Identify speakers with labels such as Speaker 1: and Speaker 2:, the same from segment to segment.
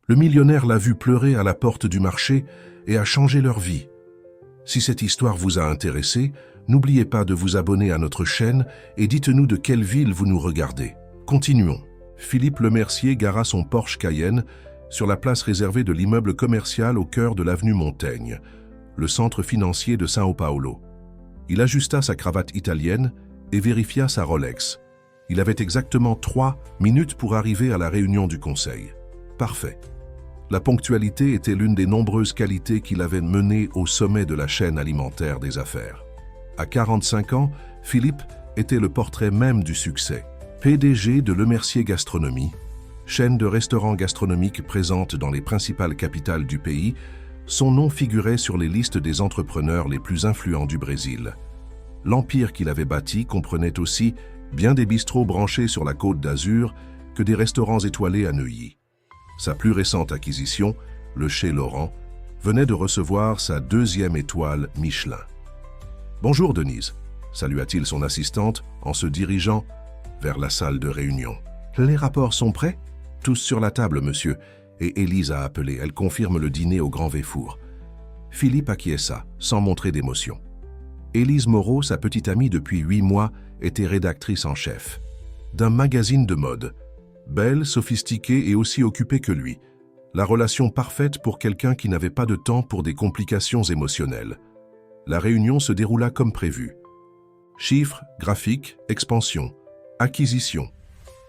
Speaker 1: Le millionnaire l'a vu pleurer à la porte du marché et a changé leur vie. Si cette histoire vous a intéressé, n'oubliez pas de vous abonner à notre chaîne et dites-nous de quelle ville vous nous regardez. Continuons. Philippe Lemercier gara son Porsche Cayenne sur la place réservée de l'immeuble commercial au cœur de l'avenue Montaigne, le centre financier de São Paulo. Il ajusta sa cravate italienne et vérifia sa Rolex. Il avait exactement 3 minutes pour arriver à la réunion du conseil. Parfait. La ponctualité était l'une des nombreuses qualités qui l'avaient mené au sommet de la chaîne alimentaire des affaires. À 45 ans, Philippe était le portrait même du succès. PDG de Lemercier Gastronomie, chaîne de restaurants gastronomiques présente dans les principales capitales du pays, son nom figurait sur les listes des entrepreneurs les plus influents du Brésil. L'empire qu'il avait bâti comprenait aussi bien des bistrots branchés sur la Côte d'Azur que des restaurants étoilés à Neuilly. Sa plus récente acquisition, le Chez Laurent, venait de recevoir sa 2e étoile Michelin. « Bonjour Denise », salua-t-il son assistante en se dirigeant vers la salle de réunion. « Les rapports sont prêts ? Tous sur la table, monsieur. » Et Élise a appelé. Elle confirme le dîner au Grand Véfour. Philippe acquiesça, sans montrer d'émotion. Élise Moreau, sa petite amie depuis 8 mois, était rédactrice en chef d'un magazine de mode. Belle, sophistiquée et aussi occupée que lui. La relation parfaite pour quelqu'un qui n'avait pas de temps pour des complications émotionnelles. La réunion se déroula comme prévu. Chiffres, graphiques, expansion, acquisition.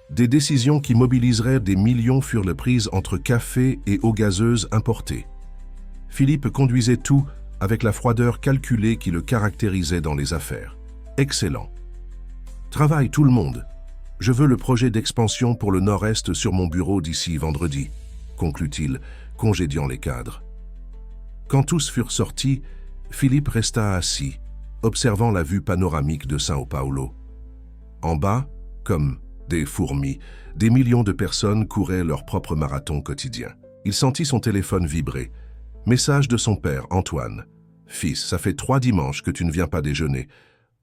Speaker 1: Des décisions qui mobiliseraient des millions furent prises entre café et eau gazeuse importée. Philippe conduisait tout avec la froideur calculée qui le caractérisait dans les affaires. Excellent. Travaille tout le monde. Je veux le projet d'expansion pour le Nord-Est sur mon bureau d'ici vendredi, conclut-il, congédiant les cadres. Quand tous furent sortis, Philippe resta assis, observant la vue panoramique de São Paulo. En bas, comme des fourmis, des millions de personnes couraient leur propre marathon quotidien. Il sentit son téléphone vibrer. Message de son père, Antoine. « Fils, ça fait 3 dimanches que tu ne viens pas déjeuner.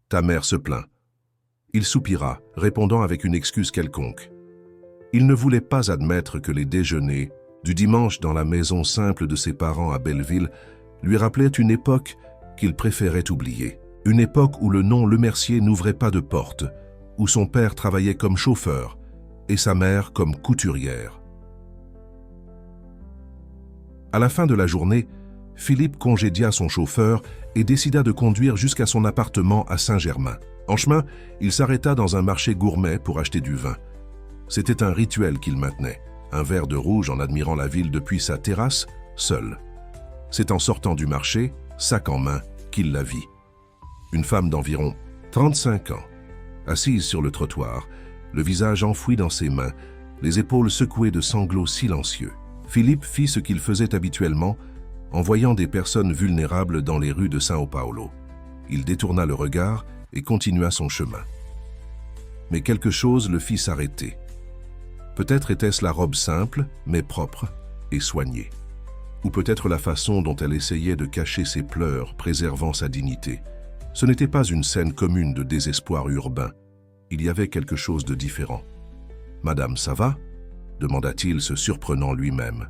Speaker 1: Ta mère se plaint. » Il soupira, répondant avec une excuse quelconque. Il ne voulait pas admettre que les déjeuners du dimanche dans la maison simple de ses parents à Belleville lui rappelaient une époque qu'il préférait oublier. Une époque où le nom Lemercier n'ouvrait pas de porte, où son père travaillait comme chauffeur et sa mère comme couturière. À la fin de la journée, Philippe congédia son chauffeur et décida de conduire jusqu'à son appartement à Saint-Germain. En chemin, il s'arrêta dans un marché gourmet pour acheter du vin. C'était un rituel qu'il maintenait, un verre de rouge en admirant la ville depuis sa terrasse, seul. C'est en sortant du marché, sac en main, qu'il la vit. Une femme d'environ 35 ans, assise sur le trottoir, le visage enfoui dans ses mains, les épaules secouées de sanglots silencieux. Philippe fit ce qu'il faisait habituellement en voyant des personnes vulnérables dans les rues de São Paulo. Il détourna le regard et continua son chemin. Mais quelque chose le fit s'arrêter. Peut-être était-ce la robe simple, mais propre et soignée. Ou peut-être la façon dont elle essayait de cacher ses pleurs, préservant sa dignité. Ce n'était pas une scène commune de désespoir urbain. Il y avait quelque chose de différent. « Madame, ça va ?» demanda-t-il, se surprenant lui-même.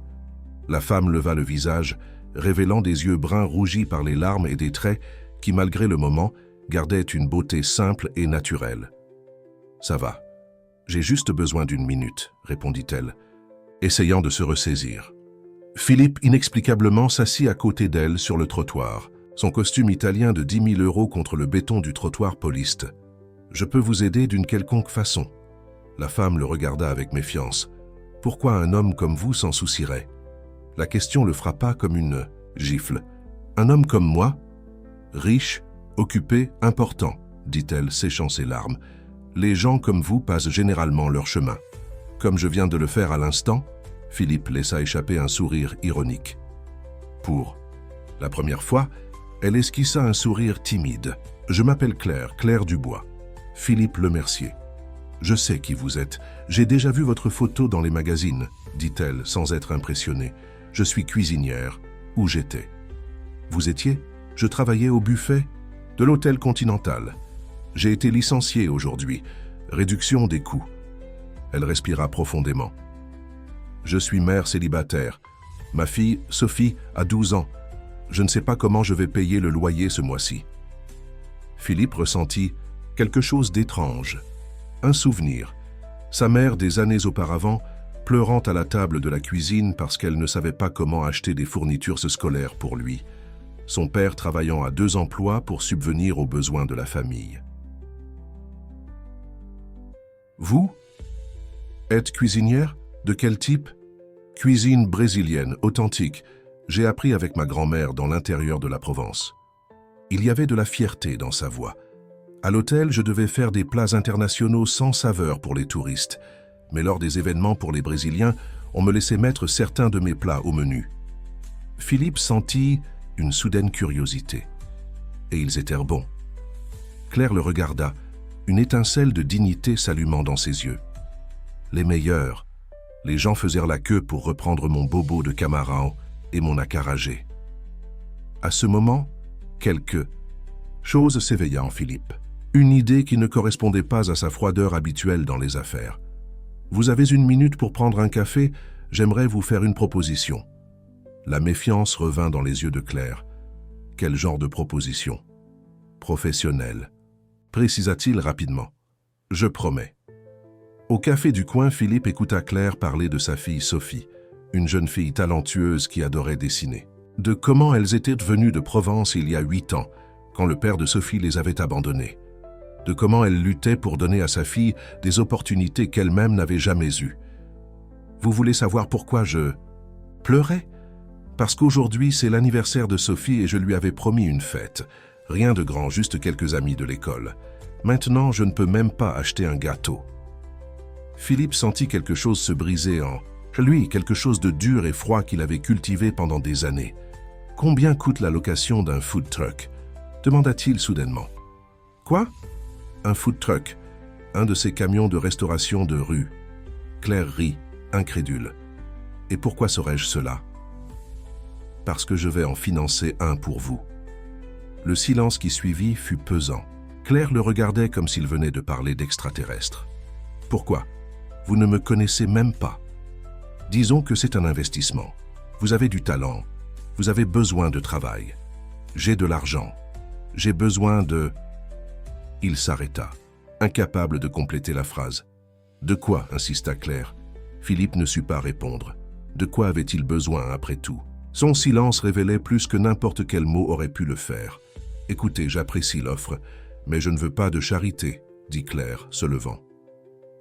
Speaker 1: La femme leva le visage, révélant des yeux bruns rougis par les larmes et des traits qui, malgré le moment, gardaient une beauté simple et naturelle. « Ça va. J'ai juste besoin d'une minute, » répondit-elle, essayant de se ressaisir. Philippe, inexplicablement, s'assit à côté d'elle sur le trottoir, son costume italien de 10 000 € contre le béton du trottoir poliste. « Je peux vous aider d'une quelconque façon ?» La femme le regarda avec méfiance. « Pourquoi un homme comme vous s'en soucierait ?» La question le frappa comme une gifle. « Un homme comme moi ? Riche, occupé, important, » dit-elle, séchant ses larmes. « Les gens comme vous passent généralement leur chemin. Comme je viens de le faire à l'instant, » Philippe laissa échapper un sourire ironique. Pour la première fois, elle esquissa un sourire timide. « Je m'appelle Claire, Claire Dubois. Philippe Lemercier. Je sais qui vous êtes. J'ai déjà vu votre photo dans les magazines, » dit-elle sans être impressionnée. « Je suis cuisinière. Où j'étais. »« Vous étiez ? Je travaillais au buffet de l'hôtel Continental. J'ai été licenciée aujourd'hui. Réduction des coûts. » Elle respira profondément. « Je suis mère célibataire. Ma fille, Sophie, a 12 ans. Je ne sais pas comment je vais payer le loyer ce mois-ci. Philippe ressentit quelque chose d'étrange. Un souvenir. Sa mère, des années auparavant, pleurant à la table de la cuisine parce qu'elle ne savait pas comment acheter des fournitures scolaires pour lui. Son père travaillant à 2 emplois pour subvenir aux besoins de la famille. Vous? Êtes cuisinière? De quel type? Cuisine brésilienne, authentique. J'ai appris avec ma grand-mère dans l'intérieur de la Provence. Il y avait de la fierté dans sa voix. À l'hôtel, je devais faire des plats internationaux sans saveur pour les touristes. Mais lors des événements pour les Brésiliens, on me laissait mettre certains de mes plats au menu. Philippe sentit une soudaine curiosité. Et ils étaient bons. Claire le regarda, une étincelle de dignité s'allumant dans ses yeux. Les meilleurs. Les gens faisèrent la queue pour reprendre mon bobo de camarao et mon acarajé. À ce moment, quelque chose s'éveilla en Philippe. Une idée qui ne correspondait pas à sa froideur habituelle dans les affaires. « Vous avez 1 minute pour prendre un café? J'aimerais vous faire une proposition. » La méfiance revint dans les yeux de Claire. « Quel genre de proposition? »« Professionnelle. » précisa-t-il rapidement. « Je promets. » Au café du coin, Philippe écouta Claire parler de sa fille Sophie, une jeune fille talentueuse qui adorait dessiner. De comment elles étaient venues de Provence il y a 8 ans, quand le père de Sophie les avait abandonnées. De comment elle luttait pour donner à sa fille des opportunités qu'elle-même n'avait jamais eues. Vous voulez savoir pourquoi je pleurais? Parce qu'aujourd'hui, c'est l'anniversaire de Sophie et je lui avais promis une fête. Rien de grand, juste quelques amis de l'école. Maintenant, je ne peux même pas acheter un gâteau. Philippe sentit quelque chose se briser en lui, quelque chose de dur et froid qu'il avait cultivé pendant des années. Combien coûte la location d'un food truck? Demanda-t-il soudainement. Quoi? Un food truck, un de ces camions de restauration de rue. Claire rit, incrédule. Et pourquoi saurais-je cela? Parce que je vais en financer un pour vous. Le silence qui suivit fut pesant. Claire le regardait comme s'il venait de parler d'extraterrestre. Pourquoi? Vous ne me connaissez même pas. Disons que c'est un investissement. Vous avez du talent. Vous avez besoin de travail. J'ai de l'argent. J'ai besoin de... Il s'arrêta, incapable de compléter la phrase. De quoi, insista Claire. Philippe ne sut pas répondre. De quoi avait-il besoin après tout? Son silence révélait plus que n'importe quel mot aurait pu le faire. Écoutez, j'apprécie l'offre, mais je ne veux pas de charité, dit Claire, se levant.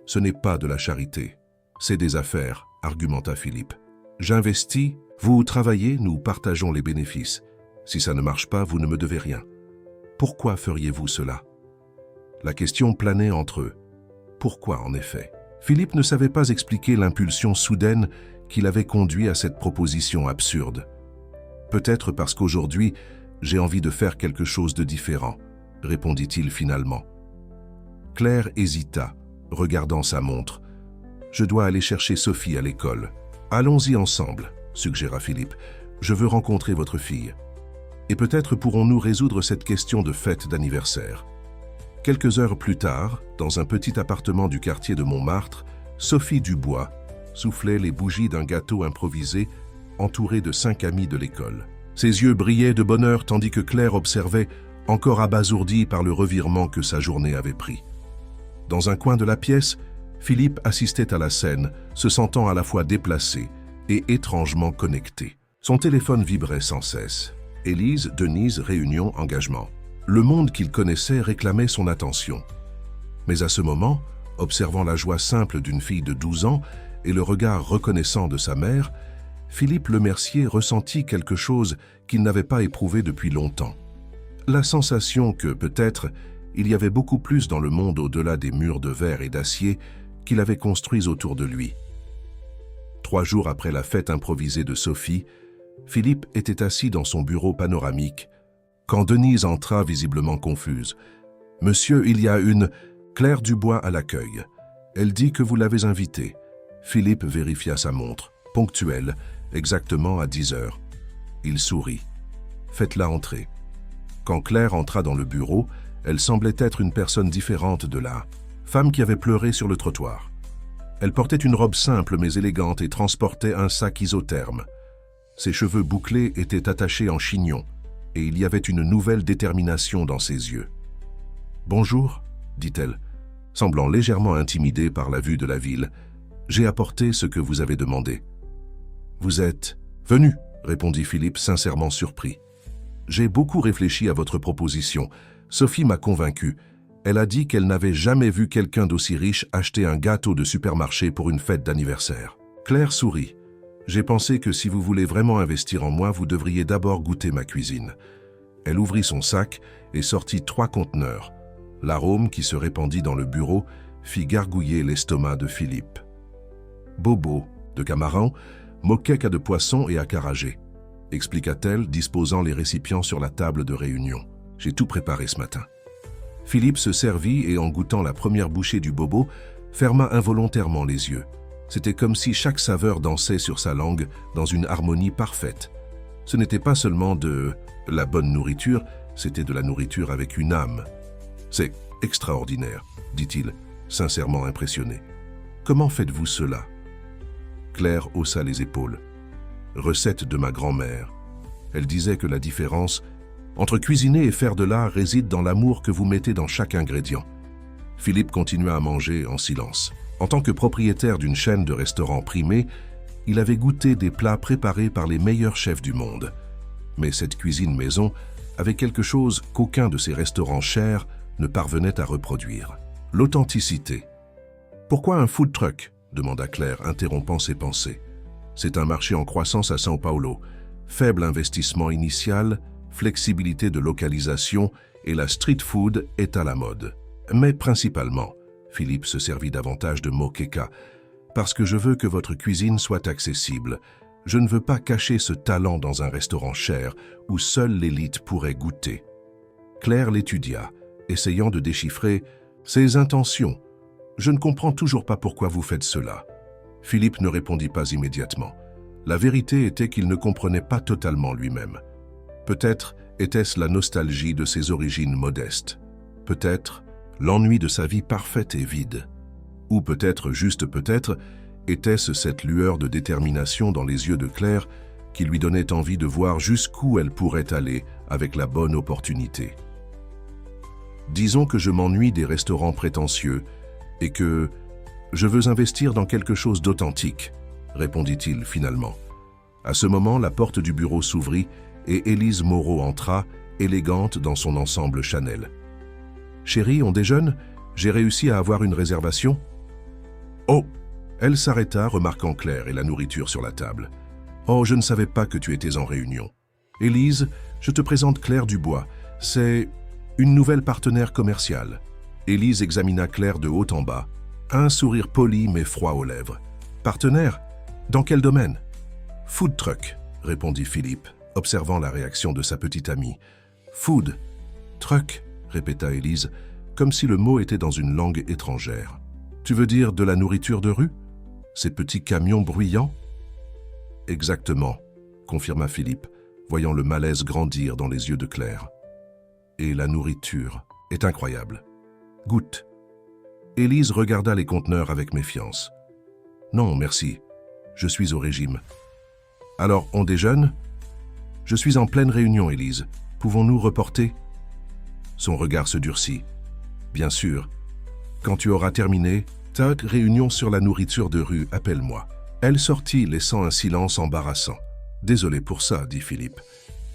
Speaker 1: Ce n'est pas de la charité, c'est des affaires, argumenta Philippe. J'investis, vous travaillez, nous partageons les bénéfices. Si ça ne marche pas, vous ne me devez rien. Pourquoi feriez-vous cela? La question planait entre eux. Pourquoi, en effet? Philippe ne savait pas expliquer l'impulsion soudaine qui l'avait conduit à cette proposition absurde. Peut-être parce qu'aujourd'hui, j'ai envie de faire quelque chose de différent, répondit-il finalement. Claire hésita, regardant sa montre. Je dois aller chercher Sophie à l'école. Allons-y ensemble, suggéra Philippe. Je veux rencontrer votre fille. Et peut-être pourrons-nous résoudre cette question de fête d'anniversaire. Quelques heures plus tard, dans un petit appartement du quartier de Montmartre, Sophie Dubois soufflait les bougies d'un gâteau improvisé entouré de 5 amis de l'école. Ses yeux brillaient de bonheur tandis que Claire observait, encore abasourdie par le revirement que sa journée avait pris. Dans un coin de la pièce, Philippe assistait à la scène, se sentant à la fois déplacé et étrangement connecté. Son téléphone vibrait sans cesse. Élise, Denise, réunion, engagement. Le monde qu'il connaissait réclamait son attention. Mais à ce moment, observant la joie simple d'une fille de 12 ans et le regard reconnaissant de sa mère, Philippe Lemercier ressentit quelque chose qu'il n'avait pas éprouvé depuis longtemps. La sensation que, peut-être, il y avait beaucoup plus dans le monde au-delà des murs de verre et d'acier qu'il avait construits autour de lui. 3 jours après la fête improvisée de Sophie, Philippe était assis dans son bureau panoramique, quand Denise entra visiblement confuse. « Monsieur, il y a une... » Claire Dubois à l'accueil. Elle dit que vous l'avez invitée. Philippe vérifia sa montre. Ponctuelle, exactement à 10 heures. Il sourit. « Faites-la entrer. » Quand Claire entra dans le bureau, elle semblait être une personne différente de la femme qui avait pleuré sur le trottoir. Elle portait une robe simple mais élégante et transportait un sac isotherme. Ses cheveux bouclés étaient attachés en chignon, et il y avait une nouvelle détermination dans ses yeux. « Bonjour, dit-elle, semblant légèrement intimidée par la vue de la ville. « J'ai apporté ce que vous avez demandé. »« Vous êtes venu, répondit Philippe, sincèrement surpris. « J'ai beaucoup réfléchi à votre proposition. Sophie m'a convaincu. Elle a dit qu'elle n'avait jamais vu quelqu'un d'aussi riche acheter un gâteau de supermarché pour une fête d'anniversaire. » Claire sourit. « J'ai pensé que si vous voulez vraiment investir en moi, vous devriez d'abord goûter ma cuisine. » Elle ouvrit son sac et sortit 3 conteneurs. L'arôme qui se répandit dans le bureau fit gargouiller l'estomac de Philippe. Bobo, de camarão, moqueca de poisson et acarajé, expliqua-t-elle, disposant les récipients sur la table de réunion. J'ai tout préparé ce matin. Philippe se servit et en goûtant la première bouchée du bobo, ferma involontairement les yeux. C'était comme si chaque saveur dansait sur sa langue dans une harmonie parfaite. Ce n'était pas seulement de la bonne nourriture, c'était de la nourriture avec une âme. C'est extraordinaire, dit-il, sincèrement impressionné. Comment faites-vous cela ? Claire haussa les épaules. Recette de ma grand-mère. Elle disait que la différence entre cuisiner et faire de l'art réside dans l'amour que vous mettez dans chaque ingrédient. Philippe continua à manger en silence. En tant que propriétaire d'une chaîne de restaurants primés, il avait goûté des plats préparés par les meilleurs chefs du monde. Mais cette cuisine maison avait quelque chose qu'aucun de ces restaurants chers ne parvenait à reproduire. L'authenticité. « Pourquoi un food truck ?» demanda Claire, interrompant ses pensées. « C'est un marché en croissance à São Paulo. Faible investissement initial, flexibilité de localisation et la street food est à la mode. Mais principalement, Philippe se servit davantage de moqueca, parce que je veux que votre cuisine soit accessible. Je ne veux pas cacher ce talent dans un restaurant cher où seule l'élite pourrait goûter. » Claire l'étudia, essayant de déchiffrer ses intentions. « Je ne comprends toujours pas pourquoi vous faites cela. » Philippe ne répondit pas immédiatement. La vérité était qu'il ne comprenait pas totalement lui-même. Peut-être était-ce la nostalgie de ses origines modestes. Peut-être l'ennui de sa vie parfaite et vide. Ou peut-être, juste peut-être, était-ce cette lueur de détermination dans les yeux de Claire qui lui donnait envie de voir jusqu'où elle pourrait aller avec la bonne opportunité. Disons que je m'ennuie des restaurants prétentieux et que je veux investir dans quelque chose d'authentique, répondit-il finalement. À ce moment, la porte du bureau s'ouvrit et Élise Moreau entra, élégante dans son ensemble Chanel. « Chérie, on déjeune ? J'ai réussi à avoir une réservation ?»« Oh !» Elle s'arrêta, remarquant Claire et la nourriture sur la table. « Oh, je ne savais pas que tu étais en réunion. Élise, je te présente Claire Dubois. C'est une nouvelle partenaire commerciale. » Élise examina Claire de haut en bas, un sourire poli mais froid aux lèvres. « Partenaire ? Dans quel domaine ?»« Food truck », répondit Philippe, observant la réaction de sa petite amie. « Food truck », répéta Élise, comme si le mot était dans une langue étrangère. « Tu veux dire de la nourriture de rue ? Ces petits camions bruyants ?»« Exactement », confirma Philippe, voyant le malaise grandir dans les yeux de Claire. « Et la nourriture est incroyable. Goûte. » Élise regarda les conteneurs avec méfiance. « Non, merci. Je suis au régime. »« Alors, on déjeune ? » ?»« Je suis en pleine réunion, Élise. Pouvons-nous reporter ?» Son regard se durcit. « Bien sûr. Quand tu auras terminé, ta réunion sur la nourriture de rue, appelle-moi. » Elle sortit, laissant un silence embarrassant. « Désolé pour ça, dit Philippe.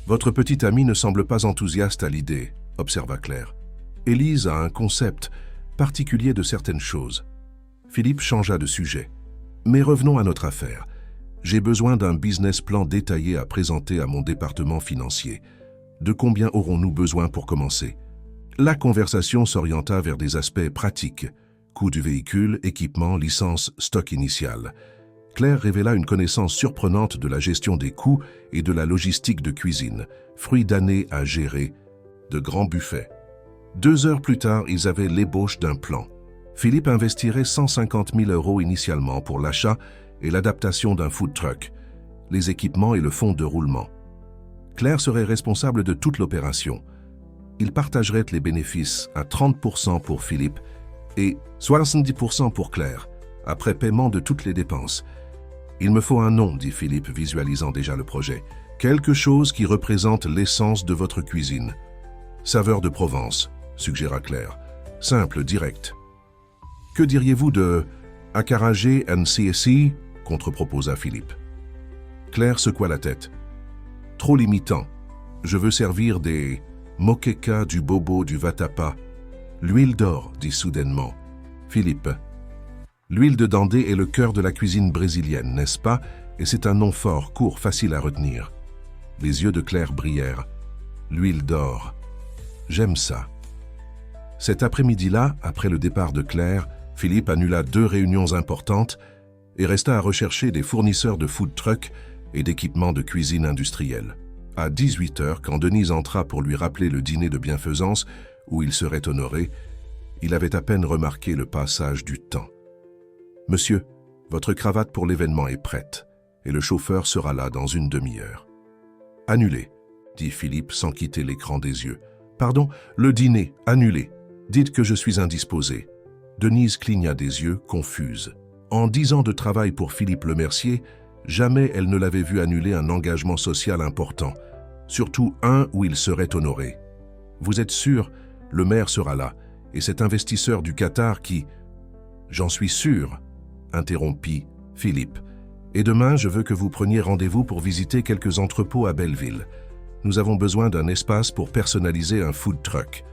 Speaker 1: Votre petite amie ne semble pas enthousiaste à l'idée, observa Claire. Élise a un concept particulier de certaines choses. » Philippe changea de sujet. « Mais revenons à notre affaire. J'ai besoin d'un business plan détaillé à présenter à mon département financier. De combien aurons-nous besoin pour commencer ?» La conversation s'orienta vers des aspects pratiques. Coût du véhicule, équipement, licence, stock initial. Claire révéla une connaissance surprenante de la gestion des coûts et de la logistique de cuisine, fruit d'années à gérer, de grands buffets. 2 heures plus tard, ils avaient l'ébauche d'un plan. Philippe investirait 150 000 € initialement pour l'achat et l'adaptation d'un food truck, les équipements et le fonds de roulement. Claire serait responsable de toute l'opération. Ils partageraient les bénéfices à 30% pour Philippe et 70% pour Claire, après paiement de toutes les dépenses. Il me faut un nom, dit Philippe, visualisant déjà le projet. Quelque chose qui représente l'essence de votre cuisine. Saveur de Provence, suggéra Claire. Simple, direct. Que diriez-vous de Acaragé and CSI contre-proposa Philippe. Claire secoua la tête. Trop limitant. Je veux servir des moqueca, du bobo, du vatapa. L'huile d'or, dit soudainement Philippe. L'huile de Dandé est le cœur de la cuisine brésilienne, n'est-ce pas? Et c'est un nom fort, court, facile à retenir. Les yeux de Claire brillèrent. L'huile d'or. J'aime ça. Cet après-midi-là, après le départ de Claire, Philippe annula 2 réunions importantes et resta à rechercher des fournisseurs de food truck et d'équipements de cuisine industrielle. À 18h, quand Denise entra pour lui rappeler le dîner de bienfaisance où il serait honoré, il avait à peine remarqué le passage du temps. « Monsieur, votre cravate pour l'événement est prête et le chauffeur sera là dans une demi-heure. »« Annulé, » dit Philippe sans quitter l'écran des yeux. « Pardon, le dîner, annulé. Dites que je suis indisposé. » Denise cligna des yeux, confuse. En 10 ans de travail pour Philippe Lemercier, jamais elle ne l'avait vu annuler un engagement social important, surtout un où il serait honoré. « Vous êtes sûr, le maire sera là, et cet investisseur du Qatar qui... »« J'en suis sûr, » interrompit Philippe. « Et demain, je veux que vous preniez rendez-vous pour visiter quelques entrepôts à Belleville. Nous avons besoin d'un espace pour personnaliser un food truck. »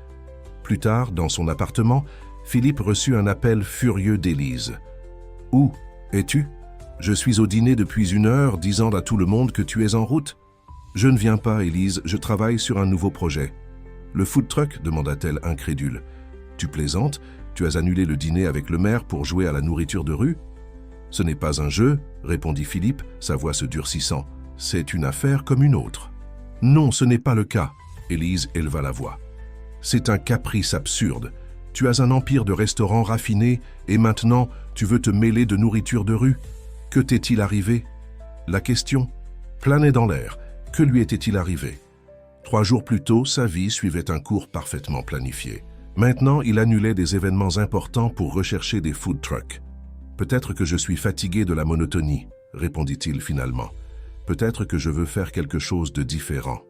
Speaker 1: Plus tard, dans son appartement, Philippe reçut un appel furieux d'Élise. « Où es-tu? Je suis au dîner depuis 1 heure, disant à tout le monde que tu es en route. »« Je ne viens pas, Élise, je travaille sur un nouveau projet. »« Le food truck ?» demanda-t-elle incrédule. « Tu plaisantes? Tu as annulé le dîner avec le maire pour jouer à la nourriture de rue ?»« Ce n'est pas un jeu, » répondit Philippe, sa voix se durcissant. « C'est une affaire comme une autre. »« Non, ce n'est pas le cas. » Élise éleva la voix. « C'est un caprice absurde. Tu as un empire de restaurants raffinés et maintenant tu veux te mêler de nourriture de rue. Que t'est-il arrivé? » La question planait dans l'air. Que lui était-il arrivé? 3 jours plus tôt, sa vie suivait un cours parfaitement planifié. Maintenant, il annulait des événements importants pour rechercher des food trucks. « Peut-être que je suis fatigué de la monotonie, » répondit-il finalement. « Peut-être que je veux faire quelque chose de différent. »«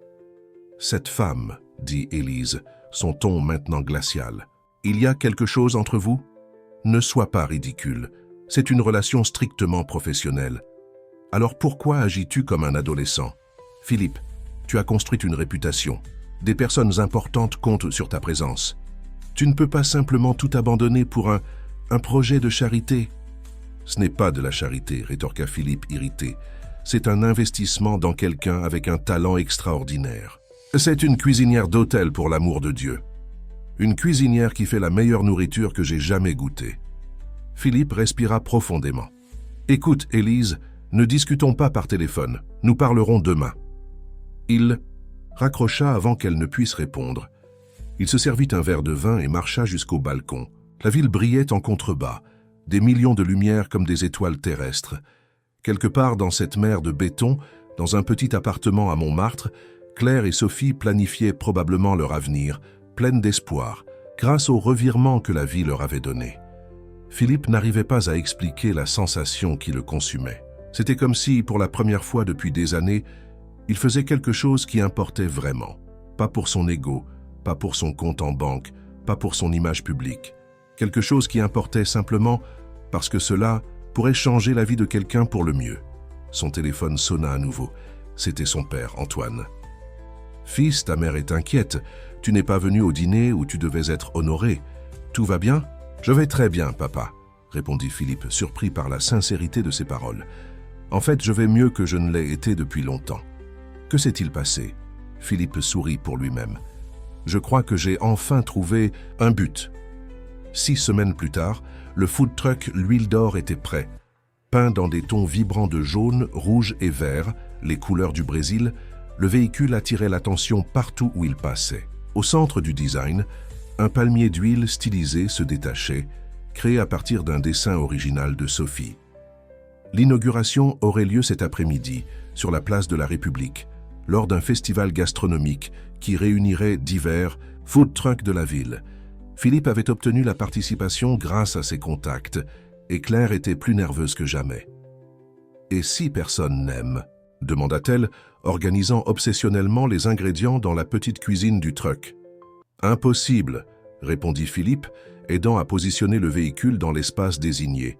Speaker 1: Cette femme, » dit Élise, son ton maintenant glacial. « Il y a quelque chose entre vous? Ne sois pas ridicule. C'est une relation strictement professionnelle. Alors pourquoi agis-tu comme un adolescent? Philippe, tu as construit une réputation. Des personnes importantes comptent sur ta présence. Tu ne peux pas simplement tout abandonner pour un projet de charité. » « Ce n'est pas de la charité, » rétorqua Philippe irrité. « C'est un investissement dans quelqu'un avec un talent extraordinaire. C'est une cuisinière d'hôtel pour l'amour de Dieu. Une cuisinière qui fait la meilleure nourriture que j'ai jamais goûtée. » Philippe respira profondément. « Écoute, Élise, ne discutons pas par téléphone. Nous parlerons demain. » Il raccrocha avant qu'elle ne puisse répondre. Il se servit un verre de vin et marcha jusqu'au balcon. La ville brillait en contrebas, des millions de lumières comme des étoiles terrestres. Quelque part dans cette mer de béton, dans un petit appartement à Montmartre, Claire et Sophie planifiaient probablement leur avenir, pleines d'espoir, grâce au revirement que la vie leur avait donné. Philippe n'arrivait pas à expliquer la sensation qui le consumait. C'était comme si, pour la première fois depuis des années, il faisait quelque chose qui importait vraiment. Pas pour son ego, pas pour son compte en banque, pas pour son image publique. Quelque chose qui importait simplement parce que cela pourrait changer la vie de quelqu'un pour le mieux. Son téléphone sonna à nouveau. C'était son père, Antoine. « Fils, ta mère est inquiète. Tu n'es pas venu au dîner où tu devais être honoré. Tout va bien? »« Je vais très bien, papa, » répondit Philippe, surpris par la sincérité de ses paroles. « En fait, je vais mieux que je ne l'ai été depuis longtemps. »« Que s'est-il passé ?» Philippe sourit pour lui-même. « Je crois que j'ai enfin trouvé un but. » 6 semaines plus tard, le food truck L'Huile d'Or était prêt. Peint dans des tons vibrants de jaune, rouge et vert, les couleurs du Brésil, le véhicule attirait l'attention partout où il passait. Au centre du design, un palmier d'huile stylisé se détachait, créé à partir d'un dessin original de Sophie. L'inauguration aurait lieu cet après-midi, sur la place de la République, lors d'un festival gastronomique qui réunirait divers food trucks de la ville. Philippe avait obtenu la participation grâce à ses contacts et Claire était plus nerveuse que jamais. « Et si personne n'aime ?» demanda-t-elle, organisant obsessionnellement les ingrédients dans la petite cuisine du truck. « Impossible !» répondit Philippe, aidant à positionner le véhicule dans l'espace désigné.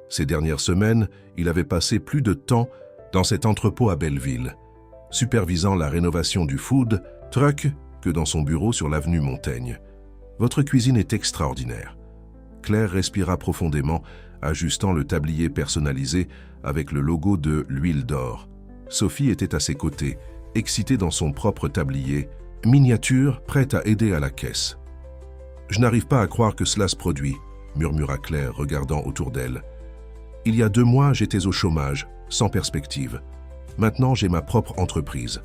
Speaker 1: Ces dernières semaines, il avait passé plus de temps dans cet entrepôt à Belleville, supervisant la rénovation du food truck que dans son bureau sur l'avenue Montaigne. « Votre cuisine est extraordinaire. » Claire respira profondément, ajustant le tablier personnalisé avec le logo de l'huile d'or. Sophie était à ses côtés, excitée dans son propre tablier, miniature, prête à aider à la caisse. « Je n'arrive pas à croire que cela se produit, » murmura Claire, regardant autour d'elle. « Il y a 2 mois, j'étais au chômage, sans perspective. Maintenant, j'ai ma propre entreprise. »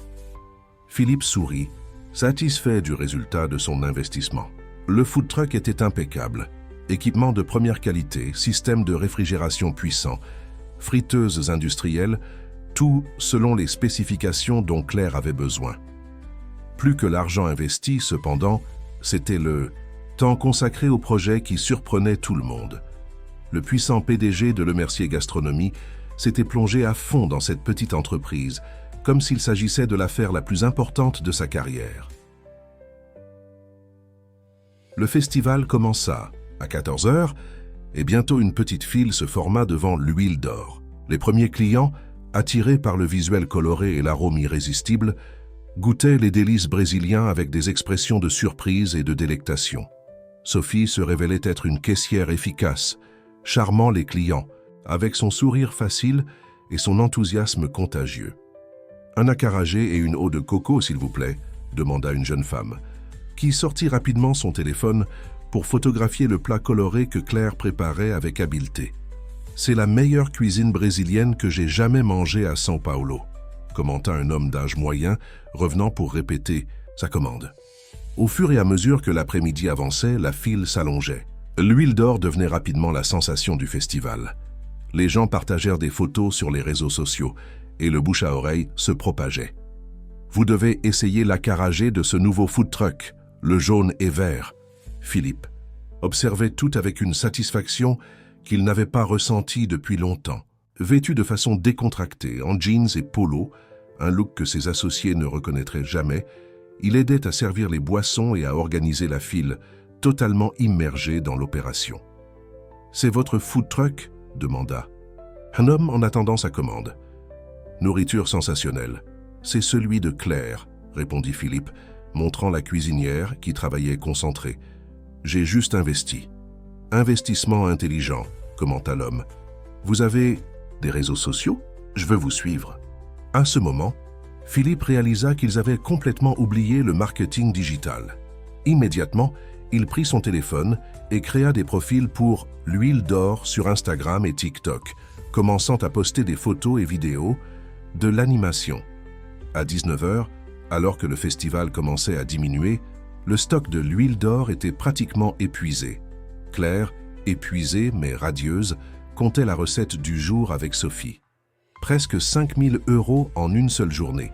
Speaker 1: Philippe sourit, satisfait du résultat de son investissement. Le food truck était impeccable. Équipement de première qualité, système de réfrigération puissant, friteuses industrielles, tout selon les spécifications dont Claire avait besoin. Plus que l'argent investi, cependant, c'était le temps consacré au projet qui surprenait tout le monde. Le puissant PDG de Le Mercier Gastronomie s'était plongé à fond dans cette petite entreprise, comme s'il s'agissait de l'affaire la plus importante de sa carrière. Le festival commença à 14 h et bientôt une petite file se forma devant l'huile d'or. Les premiers clients, attirés par le visuel coloré et l'arôme irrésistible, goûtaient les délices brésiliens avec des expressions de surprise et de délectation. Sophie se révélait être une caissière efficace, charmant les clients, avec son sourire facile et son enthousiasme contagieux. « Un acarajé et une eau de coco, s'il vous plaît » demanda une jeune femme, qui sortit rapidement son téléphone pour photographier le plat coloré que Claire préparait avec habileté. « C'est la meilleure cuisine brésilienne que j'ai jamais mangée à São Paulo », commenta un homme d'âge moyen, revenant pour répéter sa commande. Au fur et à mesure que l'après-midi avançait, la file s'allongeait. L'huile d'or devenait rapidement la sensation du festival. Les gens partagèrent des photos sur les réseaux sociaux et le bouche à oreille se propageait. « Vous devez essayer l'acarajé de ce nouveau food truck, le jaune et vert. » Philippe observait tout avec une satisfaction qu'il n'avait pas ressentie depuis longtemps. Vêtu de façon décontractée, en jeans et polo, un look que ses associés ne reconnaîtraient jamais, il aidait à servir les boissons et à organiser la file, totalement immergé dans l'opération. « C'est votre food truck ?» demanda un homme en attendant sa commande. « Nourriture sensationnelle. C'est celui de Claire », répondit Philippe, montrant la cuisinière qui travaillait concentrée. « J'ai juste investi. »« Investissement intelligent », commenta l'homme. « Vous avez des réseaux sociaux ? Je veux vous suivre. » À ce moment, Philippe réalisa qu'ils avaient complètement oublié le marketing digital. Immédiatement, il prit son téléphone et créa des profils pour l'huile d'or sur Instagram et TikTok, commençant à poster des photos et vidéos de l'animation. À 19 h, alors que le festival commençait à diminuer, le stock de l'huile d'or était pratiquement épuisé. Claire, épuisée mais radieuse, comptait la recette du jour avec Sophie. Presque 5 000 € en une seule journée,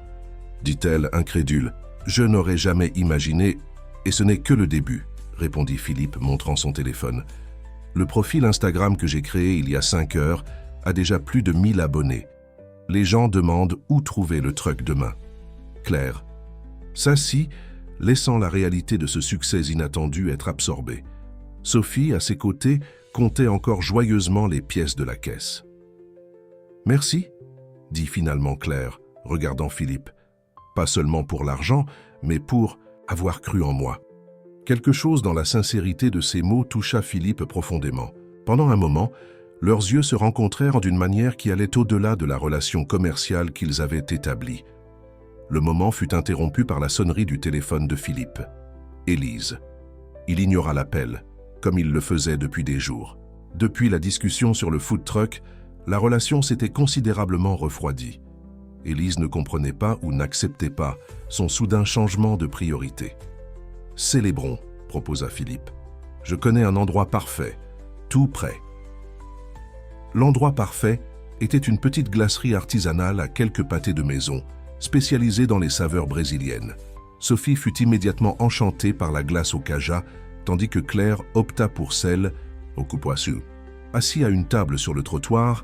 Speaker 1: dit-elle incrédule. « Je n'aurais jamais imaginé, et ce n'est que le début, » répondit Philippe, montrant son téléphone. « Le profil Instagram que j'ai créé il y a 5 heures a déjà plus de 1000 abonnés. Les gens demandent où trouver le truck demain. » Claire s'assit, laissant la réalité de ce succès inattendu être absorbée. Sophie, à ses côtés, comptait encore joyeusement les pièces de la caisse. « Merci », dit finalement Claire, regardant Philippe. « Pas seulement pour l'argent, mais pour avoir cru en moi. » Quelque chose dans la sincérité de ces mots toucha Philippe profondément. Pendant un moment, leurs yeux se rencontrèrent d'une manière qui allait au-delà de la relation commerciale qu'ils avaient établie. Le moment fut interrompu par la sonnerie du téléphone de Philippe. Élise. Il ignora l'appel, comme il le faisait depuis des jours. Depuis la discussion sur le food truck, la relation s'était considérablement refroidie. Élise ne comprenait pas ou n'acceptait pas son soudain changement de priorité. « Célébrons », proposa Philippe. « Je connais un endroit parfait, tout près. » L'endroit parfait était une petite glacerie artisanale à quelques pâtés de maison, spécialisée dans les saveurs brésiliennes. Sophie fut immédiatement enchantée par la glace au caja, tandis que Claire opta pour celle au cupuaçu. Assis à une table sur le trottoir,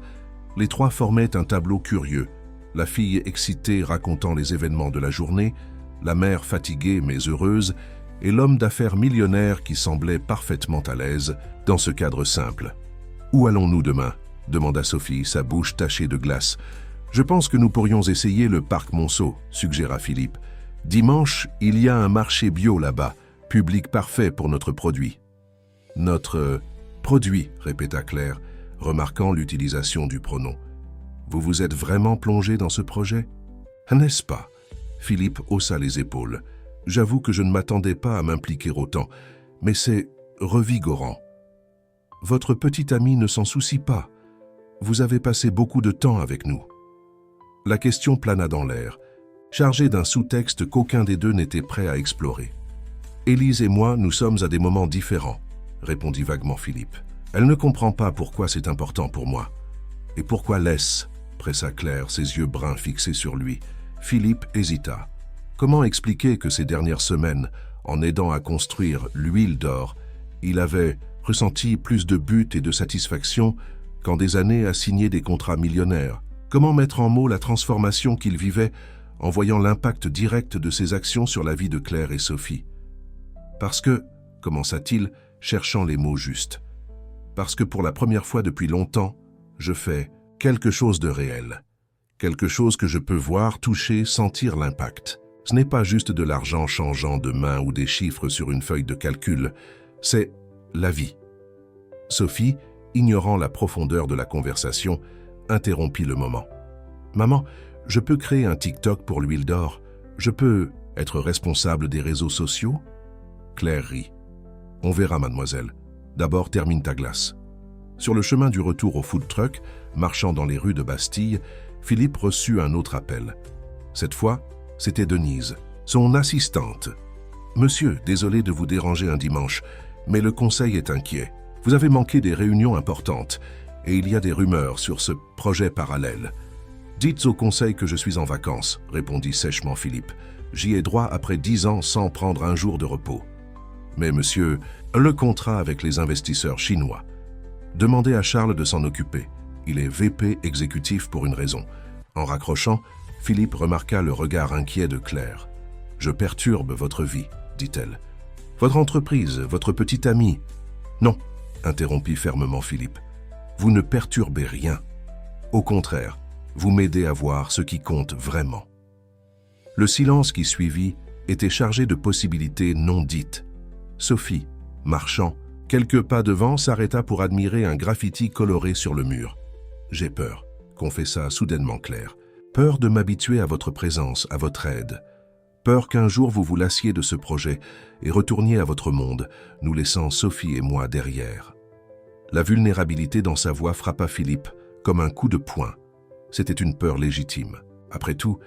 Speaker 1: les trois formaient un tableau curieux. La fille excitée racontant les événements de la journée, la mère fatiguée mais heureuse, et l'homme d'affaires millionnaire qui semblait parfaitement à l'aise dans ce cadre simple. « Où allons-nous demain » demanda Sophie, sa bouche tachée de glace. « Je pense que nous pourrions essayer le parc Monceau, suggéra Philippe. Dimanche, il y a un marché bio là-bas, public parfait pour notre produit. » « Notre produit, répéta Claire, remarquant l'utilisation du pronom. Vous vous êtes vraiment plongé dans ce projet? N'est-ce pas? Philippe haussa les épaules. J'avoue que je ne m'attendais pas à m'impliquer autant, mais c'est revigorant. Votre petite amie ne s'en soucie pas. Vous avez passé beaucoup de temps avec nous. La question plana dans l'air, chargée d'un sous-texte qu'aucun des deux n'était prêt à explorer. Élise et moi, nous sommes à des moments différents, répondit vaguement Philippe. Elle ne comprend pas pourquoi c'est important pour moi. Et pourquoi l'est-ce? Pressa Claire, ses yeux bruns fixés sur lui. Philippe hésita. Comment expliquer que ces dernières semaines, en aidant à construire l'huile d'or, il avait ressenti plus de but et de satisfaction qu'en des années à signer des contrats millionnaires? Comment mettre en mots la transformation qu'il vivait en voyant l'impact direct de ses actions sur la vie de Claire et Sophie? Parce que, commença-t-il, cherchant les mots justes, parce que pour la première fois depuis longtemps, je fais quelque chose de réel, quelque chose que je peux voir, toucher, sentir l'impact. Ce n'est pas juste de l'argent changeant de main ou des chiffres sur une feuille de calcul, c'est la vie. Sophie, ignorant la profondeur de la conversation, interrompit le moment. « Maman, je peux créer un TikTok pour l'huile d'or? Je peux être responsable des réseaux sociaux ?» Claire rit. « On verra, mademoiselle. D'abord, termine ta glace. » Sur le chemin du retour au food truck, marchant dans les rues de Bastille, Philippe reçut un autre appel. Cette fois, c'était Denise, son assistante. « Monsieur, désolé de vous déranger un dimanche, mais le conseil est inquiet. Vous avez manqué des réunions importantes et il y a des rumeurs sur ce projet parallèle. »« Dites au conseil que je suis en vacances, » répondit sèchement Philippe. « J'y ai droit après 10 ans sans prendre un jour de repos. »« Mais monsieur, le contrat avec les investisseurs chinois. Demandez à Charles de s'en occuper. Il est VP exécutif pour une raison. » En raccrochant, Philippe remarqua le regard inquiet de Claire. « Je perturbe votre vie, dit-elle. Votre entreprise, votre petite amie. »« Non, » interrompit fermement Philippe. « Vous ne perturbez rien. Au contraire, vous m'aidez à voir ce qui compte vraiment. » Le silence qui suivit était chargé de possibilités non dites. Sophie, marchant, quelques pas devant, s'arrêta pour admirer un graffiti coloré sur le mur. « J'ai peur, » confessa soudainement Claire. « Peur de m'habituer à votre présence, à votre aide. Peur qu'un jour vous vous lassiez de ce projet et retourniez à votre monde, nous laissant Sophie et moi derrière. » La vulnérabilité dans sa voix frappa Philippe comme un coup de poing. C'était une peur légitime. Après tout,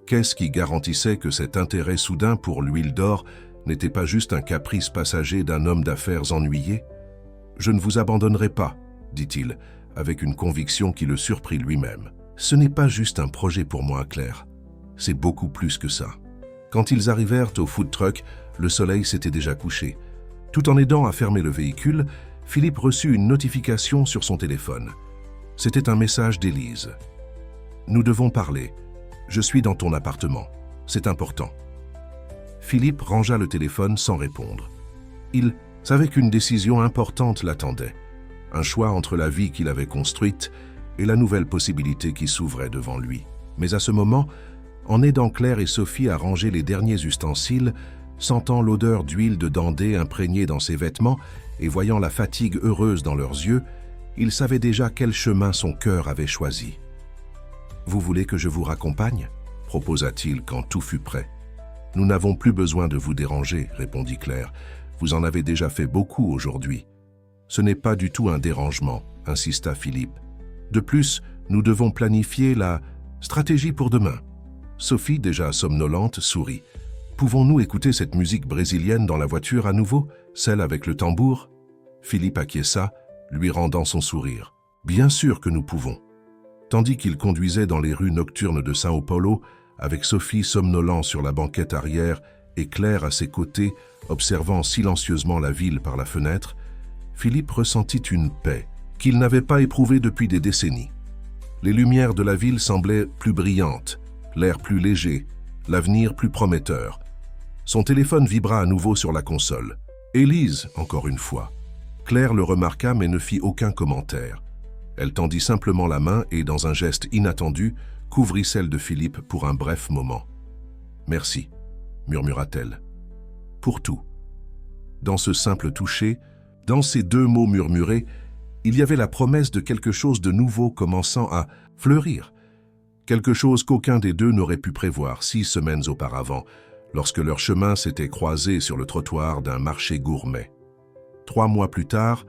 Speaker 1: qu'est-ce qui garantissait que cet intérêt soudain pour l'huile d'or n'était pas juste un caprice passager d'un homme d'affaires ennuyé? « Je ne vous abandonnerai pas, » dit-il, avec une conviction qui le surprit lui-même. « Ce n'est pas juste un projet pour moi, Claire. C'est beaucoup plus que ça. » Quand ils arrivèrent au food truck, le soleil s'était déjà couché. Tout en aidant à fermer le véhicule, Philippe reçut une notification sur son téléphone. C'était un message d'Élise. « Nous devons parler. Je suis dans ton appartement. C'est important. » Philippe rangea le téléphone sans répondre. Il savait qu'une décision importante l'attendait. Un choix entre la vie qu'il avait construite et la nouvelle possibilité qui s'ouvrait devant lui. Mais à ce moment, en aidant Claire et Sophie à ranger les derniers ustensiles, sentant l'odeur d'huile de Dandé imprégnée dans ses vêtements et voyant la fatigue heureuse dans leurs yeux, il savait déjà quel chemin son cœur avait choisi. « Vous voulez que je vous raccompagne ?» proposa-t-il quand tout fut prêt. « Nous n'avons plus besoin de vous déranger, » répondit Claire. « Vous en avez déjà fait beaucoup aujourd'hui. »« Ce n'est pas du tout un dérangement, » insista Philippe. « De plus, nous devons planifier la stratégie pour demain. » Sophie, déjà somnolente, sourit. « Pouvons-nous écouter cette musique brésilienne dans la voiture à nouveau, celle avec le tambour ?» Philippe acquiesça, lui rendant son sourire. « Bien sûr que nous pouvons. » Tandis qu'il conduisait dans les rues nocturnes de São Paulo, avec Sophie somnolent sur la banquette arrière et Claire à ses côtés, observant silencieusement la ville par la fenêtre, Philippe ressentit une paix qu'il n'avait pas éprouvé depuis des décennies. Les lumières de la ville semblaient plus brillantes, l'air plus léger, l'avenir plus prometteur. Son téléphone vibra à nouveau sur la console. Élise, encore une fois. Claire le remarqua mais ne fit aucun commentaire. Elle tendit simplement la main et, dans un geste inattendu, couvrit celle de Philippe pour un bref moment. « Merci », murmura-t-elle. « Pour tout. » Dans ce simple toucher, dans ces deux mots murmurés, il y avait la promesse de quelque chose de nouveau commençant à fleurir. Quelque chose qu'aucun des deux n'aurait pu prévoir 6 semaines auparavant, lorsque leur chemin s'était croisé sur le trottoir d'un marché gourmet. 3 mois plus tard,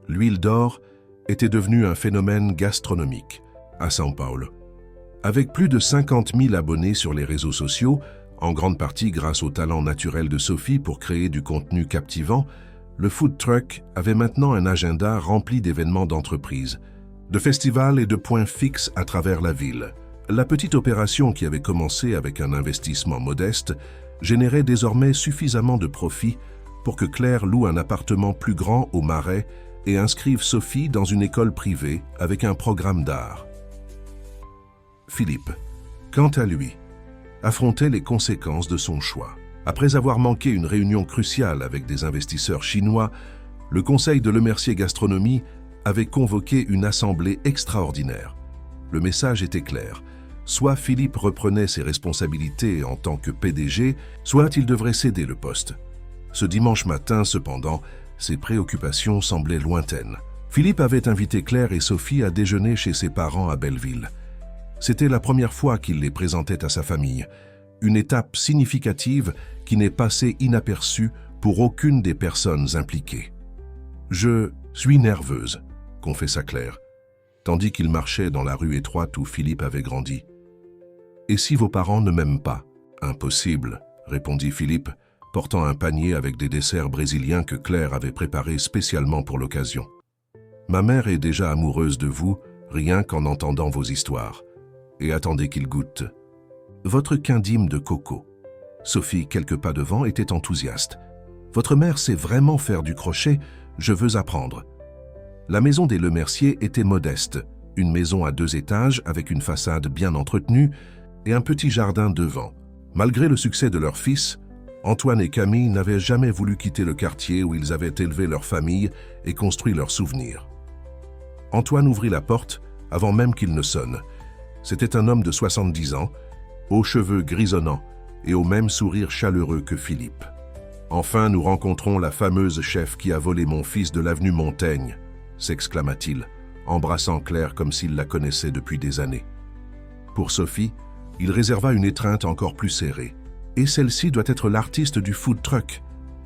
Speaker 1: l'huile d'or était devenue un phénomène gastronomique à São Paulo. Avec plus de 50 000 abonnés sur les réseaux sociaux, en grande partie grâce au talent naturel de Sophie pour créer du contenu captivant, le food truck avait maintenant un agenda rempli d'événements d'entreprise, de festivals et de points fixes à travers la ville. La petite opération qui avait commencé avec un investissement modeste générait désormais suffisamment de profits pour que Claire loue un appartement plus grand au Marais et inscrive Sophie dans une école privée avec un programme d'art. Philippe, quant à lui, affrontait les conséquences de son choix. Après avoir manqué une réunion cruciale avec des investisseurs chinois, le conseil de Lemercier Gastronomie avait convoqué une assemblée extraordinaire. Le message était clair. Soit Philippe reprenait ses responsabilités en tant que PDG, soit il devrait céder le poste. Ce dimanche matin, cependant, ses préoccupations semblaient lointaines. Philippe avait invité Claire et Sophie à déjeuner chez ses parents à Belleville. C'était la première fois qu'il les présentait à sa famille, une étape significative qui n'est passée inaperçue pour aucune des personnes impliquées. « Je suis nerveuse », confessa Claire, tandis qu'il marchait dans la rue étroite où Philippe avait grandi. « Et si vos parents ne m'aiment pas ?»« Impossible », répondit Philippe, portant un panier avec des desserts brésiliens que Claire avait préparés spécialement pour l'occasion. « Ma mère est déjà amoureuse de vous, rien qu'en entendant vos histoires. Et attendez qu'il goûte. Votre quindime de coco. » Sophie, quelques pas devant, était enthousiaste. « Votre mère sait vraiment faire du crochet, je veux apprendre. » La maison des Lemercier était modeste, une maison à 2 étages avec une façade bien entretenue et un petit jardin devant. Malgré le succès de leur fils, Antoine et Camille n'avaient jamais voulu quitter le quartier où ils avaient élevé leur famille et construit leurs souvenirs. Antoine ouvrit la porte avant même qu'il ne sonne. C'était un homme de 70 ans, aux cheveux grisonnants et au même sourire chaleureux que Philippe. « Enfin, nous rencontrons la fameuse chef qui a volé mon fils de l'avenue Montaigne », s'exclama-t-il, embrassant Claire comme s'il la connaissait depuis des années. Pour Sophie, il réserva une étreinte encore plus serrée. « Et celle-ci doit être l'artiste du food truck.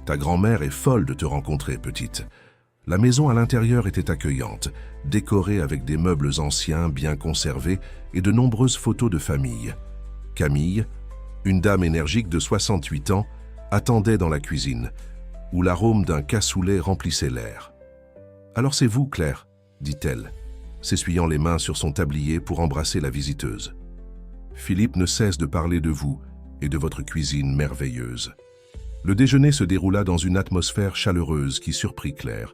Speaker 1: Ta grand-mère est folle de te rencontrer, petite. » La maison à l'intérieur était accueillante, décorée avec des meubles anciens bien conservés et de nombreuses photos de famille. Camille, une dame énergique de 68 ans, attendait dans la cuisine, où l'arôme d'un cassoulet remplissait l'air. « Alors c'est vous, Claire ?» dit-elle, s'essuyant les mains sur son tablier pour embrasser la visiteuse. « Philippe ne cesse de parler de vous et de votre cuisine merveilleuse. » Le déjeuner se déroula dans une atmosphère chaleureuse qui surprit Claire.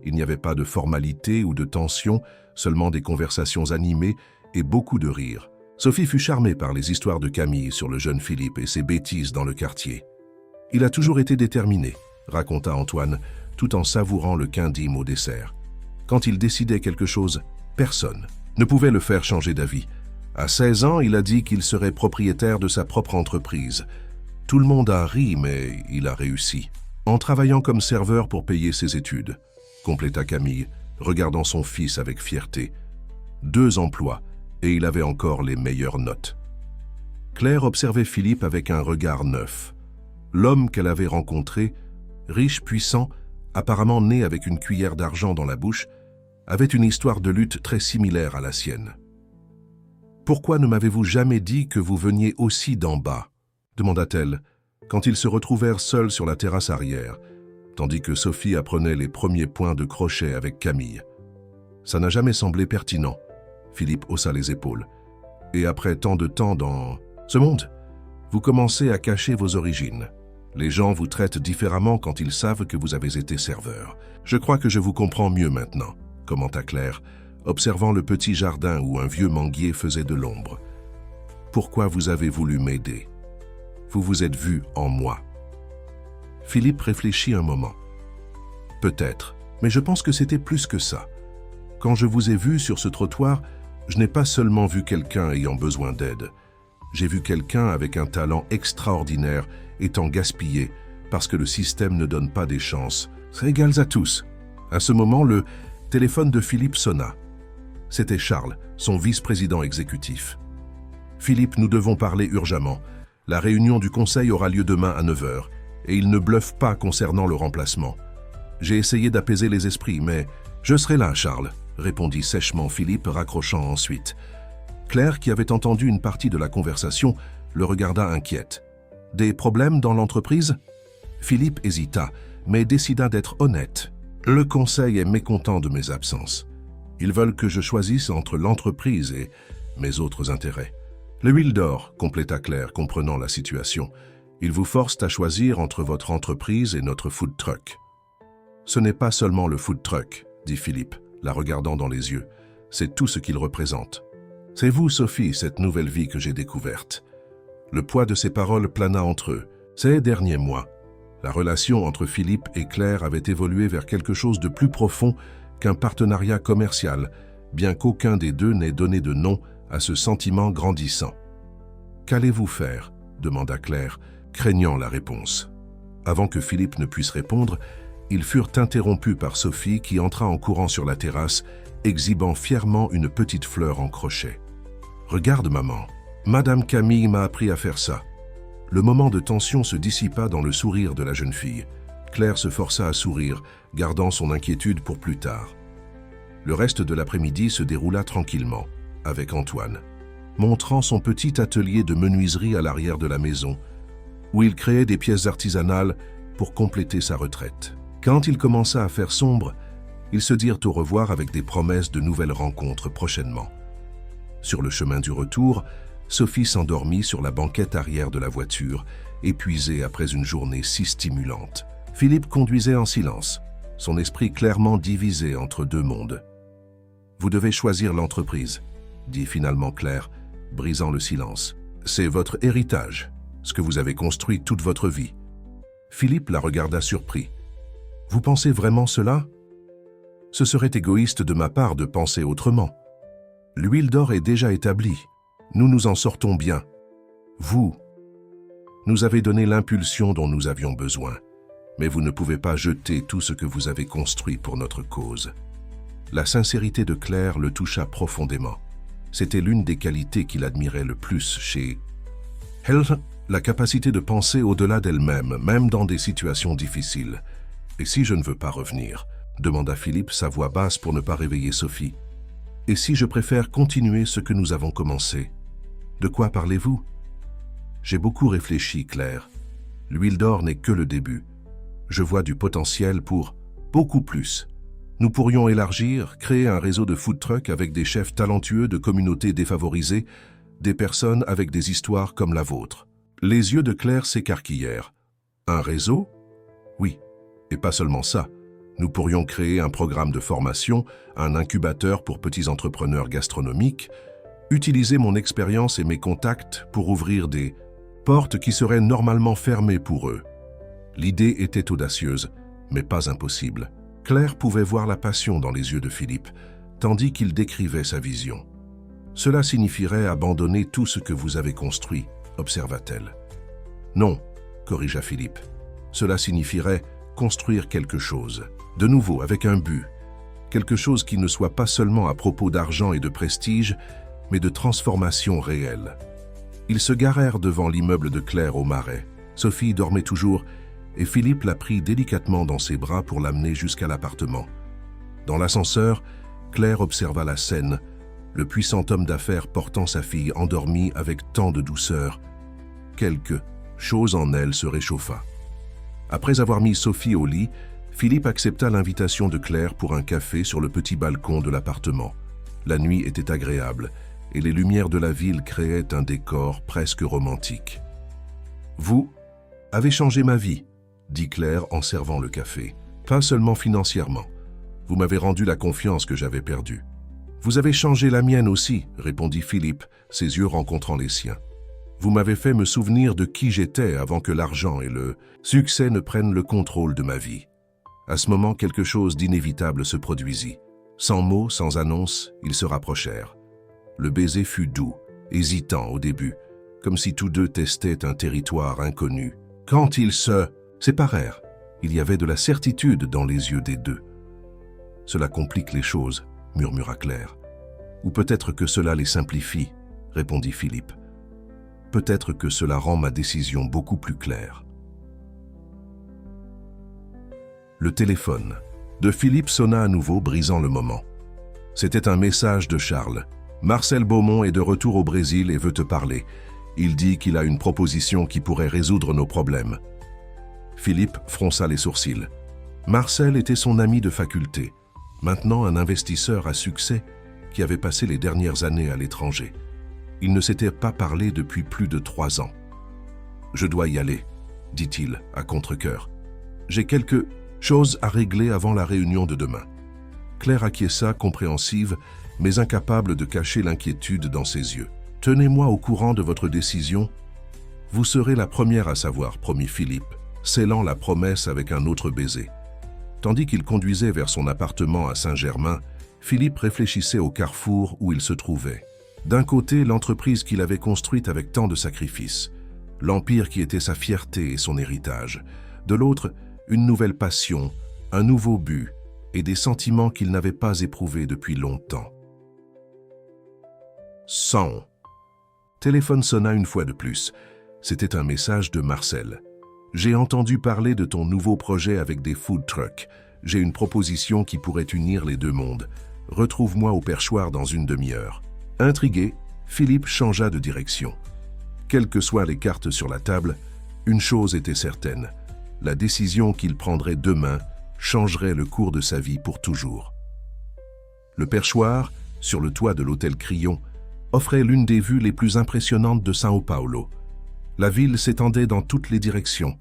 Speaker 1: Il n'y avait pas de formalité ou de tension, seulement des conversations animées et beaucoup de rires. Sophie fut charmée par les histoires de Camille sur le jeune Philippe et ses bêtises dans le quartier. « Il a toujours été déterminé », raconta Antoine, tout en savourant le quindime au dessert. Quand il décidait quelque chose, personne ne pouvait le faire changer d'avis. À 16 ans, il a dit qu'il serait propriétaire de sa propre entreprise. Tout le monde a ri, mais il a réussi. En travaillant comme serveur pour payer ses études, compléta Camille, regardant son fils avec fierté. 2 emplois, et il avait encore les meilleures notes. Claire observait Philippe avec un regard neuf. L'homme qu'elle avait rencontré, riche, puissant, apparemment né avec une cuillère d'argent dans la bouche, avait une histoire de lutte très similaire à la sienne. « Pourquoi ne m'avez-vous jamais dit que vous veniez aussi d'en bas ?» demanda-t-elle, quand ils se retrouvèrent seuls sur la terrasse arrière, tandis que Sophie apprenait les premiers points de crochet avec Camille. « Ça n'a jamais semblé pertinent. » Philippe haussa les épaules. « Et après tant de temps dans ce monde, vous commencez à cacher vos origines. Les gens vous traitent différemment quand ils savent que vous avez été serveur. Je crois que je vous comprends mieux maintenant. » commenta Claire, observant le petit jardin où un vieux manguier faisait de l'ombre. Pourquoi vous avez voulu m'aider? Vous vous êtes vu en moi. Philippe réfléchit un moment. Peut-être, mais je pense que c'était plus que ça. Quand je vous ai vu sur ce trottoir, je n'ai pas seulement vu quelqu'un ayant besoin d'aide. J'ai vu quelqu'un avec un talent extraordinaire étant gaspillé parce que le système ne donne pas des chances. C'est égal à tous. À ce moment, le téléphone de Philippe sonna. C'était Charles, son vice-président exécutif. « Philippe, nous devons parler urgemment. La réunion du conseil aura lieu demain à 9 h et il ne bluffe pas concernant le remplacement. J'ai essayé d'apaiser les esprits, mais je serai là, Charles, répondit sèchement Philippe, raccrochant ensuite. Claire, qui avait entendu une partie de la conversation, le regarda inquiète. Des problèmes dans l'entreprise? Philippe hésita, mais décida d'être honnête. Le conseil est mécontent de mes absences. Ils veulent que je choisisse entre l'entreprise et mes autres intérêts. Le huile d'or, compléta Claire, comprenant la situation. Ils vous forcent à choisir entre votre entreprise et notre food truck. Ce n'est pas seulement le food truck, dit Philippe, la regardant dans les yeux. C'est tout ce qu'il représente. C'est vous, Sophie, cette nouvelle vie que j'ai découverte. Le poids de ses paroles plana entre eux. Ces derniers mois, la relation entre Philippe et Claire avait évolué vers quelque chose de plus profond qu'un partenariat commercial, bien qu'aucun des deux n'ait donné de nom à ce sentiment grandissant. « Qu'allez-vous faire » demanda Claire, craignant la réponse. Avant que Philippe ne puisse répondre, ils furent interrompus par Sophie qui entra en courant sur la terrasse, exhibant fièrement une petite fleur en crochet. « Regarde, maman, Madame Camille m'a appris à faire ça. » Le moment de tension se dissipa dans le sourire de la jeune fille. Claire se força à sourire, gardant son inquiétude pour plus tard. Le reste de l'après-midi se déroula tranquillement, avec Antoine, montrant son petit atelier de menuiserie à l'arrière de la maison, où il créait des pièces artisanales pour compléter sa retraite. Quand il commença à faire sombre, ils se dirent au revoir avec des promesses de nouvelles rencontres prochainement. Sur le chemin du retour, Sophie s'endormit sur la banquette arrière de la voiture, épuisée après une journée si stimulante. Philippe conduisait en silence, son esprit clairement divisé entre deux mondes. « Vous devez choisir l'entreprise », dit finalement Claire, brisant le silence. « C'est votre héritage, ce que vous avez construit toute votre vie. » Philippe la regarda surpris. « Vous pensez vraiment cela ? Ce serait égoïste de ma part de penser autrement. L'huile d'or est déjà établie. Nous nous en sortons bien. Vous nous avez donné l'impulsion dont nous avions besoin, mais vous ne pouvez pas jeter tout ce que vous avez construit pour notre cause. » La sincérité de Claire le toucha profondément. C'était l'une des qualités qu'il admirait le plus chez elle, la capacité de penser au-delà d'elle-même, même dans des situations difficiles. « Et si je ne veux pas revenir ?» demanda Philippe, sa voix basse pour ne pas réveiller Sophie. « Et si je préfère continuer ce que nous avons commencé ?» De quoi parlez-vous? J'ai beaucoup réfléchi, Claire. L'huile d'or n'est que le début. Je vois du potentiel pour beaucoup plus. Nous pourrions élargir, créer un réseau de food trucks avec des chefs talentueux de communautés défavorisées, des personnes avec des histoires comme la vôtre. Les yeux de Claire s'écarquillèrent. Un réseau? Oui, et pas seulement ça. Nous pourrions créer un programme de formation, un incubateur pour petits entrepreneurs gastronomiques, utiliser mon expérience et mes contacts pour ouvrir des portes qui seraient normalement fermées pour eux. L'idée était audacieuse, mais pas impossible. Claire pouvait voir la passion dans les yeux de Philippe, tandis qu'il décrivait sa vision. « Cela signifierait abandonner tout ce que vous avez construit », observa-t-elle. « Non », corrigea Philippe. « Cela signifierait construire quelque chose, de nouveau avec un but, quelque chose qui ne soit pas seulement à propos d'argent et de prestige, mais de transformation réelle. » Ils se garèrent devant l'immeuble de Claire au Marais. Sophie dormait toujours, et Philippe la prit délicatement dans ses bras pour l'amener jusqu'à l'appartement. Dans l'ascenseur, Claire observa la scène, le puissant homme d'affaires portant sa fille endormie avec tant de douceur. Quelque chose en elle se réchauffa. Après avoir mis Sophie au lit, Philippe accepta l'invitation de Claire pour un café sur le petit balcon de l'appartement. La nuit était agréable, et les lumières de la ville créaient un décor presque romantique. « Vous avez changé ma vie », dit Claire en servant le café. « Pas seulement financièrement. Vous m'avez rendu la confiance que j'avais perdue. Vous avez changé la mienne aussi, répondit Philippe, ses yeux rencontrant les siens. Vous m'avez fait me souvenir de qui j'étais avant que l'argent et le succès ne prennent le contrôle de ma vie. À ce moment, quelque chose d'inévitable se produisit. Sans mots, sans annonce, ils se rapprochèrent. Le baiser fut doux, hésitant au début, comme si tous deux testaient un territoire inconnu. Quand ils se séparèrent, il y avait de la certitude dans les yeux des deux. « Cela complique les choses », murmura Claire. « Ou peut-être que cela les simplifie », répondit Philippe. « Peut-être que cela rend ma décision beaucoup plus claire. » Le téléphone de Philippe sonna à nouveau, brisant le moment. C'était un message de Charles. « Marcel Beaumont est de retour au Brésil et veut te parler. Il dit qu'il a une proposition qui pourrait résoudre nos problèmes. » Philippe fronça les sourcils. Marcel était son ami de faculté, maintenant un investisseur à succès qui avait passé les dernières années à l'étranger. Ils ne s'étaient pas parlé depuis plus de 3 ans. « Je dois y aller, » dit-il à contre-cœur. « J'ai quelque chose à régler avant la réunion de demain. » Claire acquiesça, compréhensive, mais incapable de cacher l'inquiétude dans ses yeux. « Tenez-moi au courant de votre décision. Vous serez la première à savoir, » promit Philippe, scellant la promesse avec un autre baiser. Tandis qu'il conduisait vers son appartement à Saint-Germain, Philippe réfléchissait au carrefour où il se trouvait. D'un côté, l'entreprise qu'il avait construite avec tant de sacrifices, l'empire qui était sa fierté et son héritage. De l'autre, une nouvelle passion, un nouveau but et des sentiments qu'il n'avait pas éprouvés depuis longtemps. 100. Téléphone sonna une fois de plus. C'était un message de Marcel. « J'ai entendu parler de ton nouveau projet avec des food trucks. J'ai une proposition qui pourrait unir les deux mondes. Retrouve-moi au perchoir dans une demi-heure. » Intrigué, Philippe changea de direction. Quelles que soient les cartes sur la table, une chose était certaine. La décision qu'il prendrait demain changerait le cours de sa vie pour toujours. Le perchoir, sur le toit de l'hôtel Crillon, offrait l'une des vues les plus impressionnantes de São Paulo. La ville s'étendait dans toutes les directions,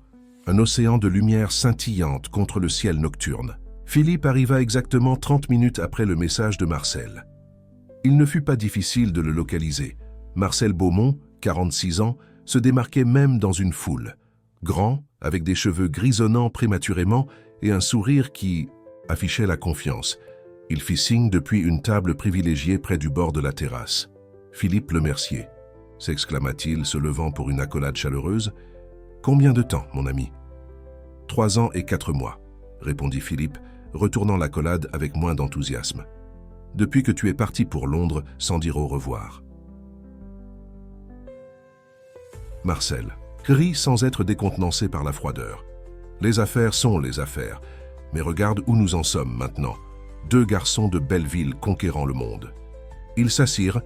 Speaker 1: un océan de lumière scintillante contre le ciel nocturne. Philippe arriva exactement 30 minutes après le message de Marcel. Il ne fut pas difficile de le localiser. Marcel Beaumont, 46 ans, se démarquait même dans une foule. Grand, avec des cheveux grisonnants prématurément et un sourire qui affichait la confiance. Il fit signe depuis une table privilégiée près du bord de la terrasse. « Philippe Lemercier », s'exclama-t-il, se levant pour une accolade chaleureuse. « Combien de temps, mon ami ?»« 3 ans et 4 mois, » répondit Philippe, retournant l'accolade avec moins d'enthousiasme. « Depuis que tu es parti pour Londres sans dire au revoir. » Marcel rit sans être décontenancé par la froideur. « Les affaires sont les affaires, mais regarde où nous en sommes maintenant. 2 garçons de Belleville conquérant le monde. » Ils s'assirent,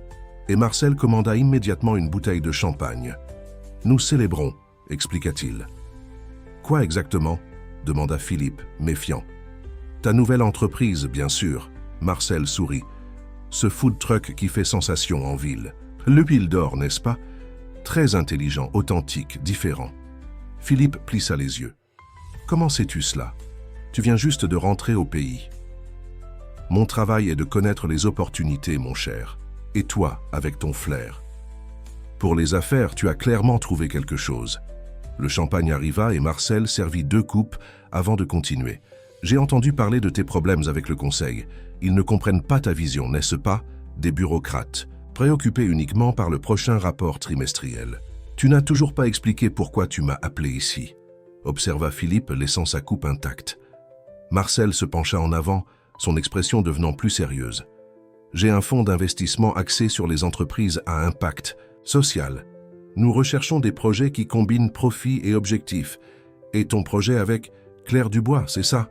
Speaker 1: et Marcel commanda immédiatement une bouteille de champagne. « Nous célébrons, » expliqua-t-il. « Quoi exactement ?» demanda Philippe, méfiant. « Ta nouvelle entreprise, bien sûr. » Marcel sourit. « Ce food truck qui fait sensation en ville. Le Pile d'Or, n'est-ce pas? Très intelligent, authentique, différent. » Philippe plissa les yeux. « Comment sais-tu cela? Tu viens juste de rentrer au pays. » « Mon travail est de connaître les opportunités, mon cher. Et toi, avec ton flair. Pour les affaires, tu as clairement trouvé quelque chose. » Le champagne arriva et Marcel servit 2 coupes avant de continuer. « J'ai entendu parler de tes problèmes avec le conseil. Ils ne comprennent pas ta vision, n'est-ce pas? Des bureaucrates, préoccupés uniquement par le prochain rapport trimestriel. Tu n'as toujours pas expliqué pourquoi tu m'as appelé ici. » observa Philippe, laissant sa coupe intacte. Marcel se pencha en avant, son expression devenant plus sérieuse. « J'ai un fonds d'investissement axé sur les entreprises à impact social. Nous recherchons des projets qui combinent profit et objectif. Et ton projet avec Claire Dubois, c'est ça?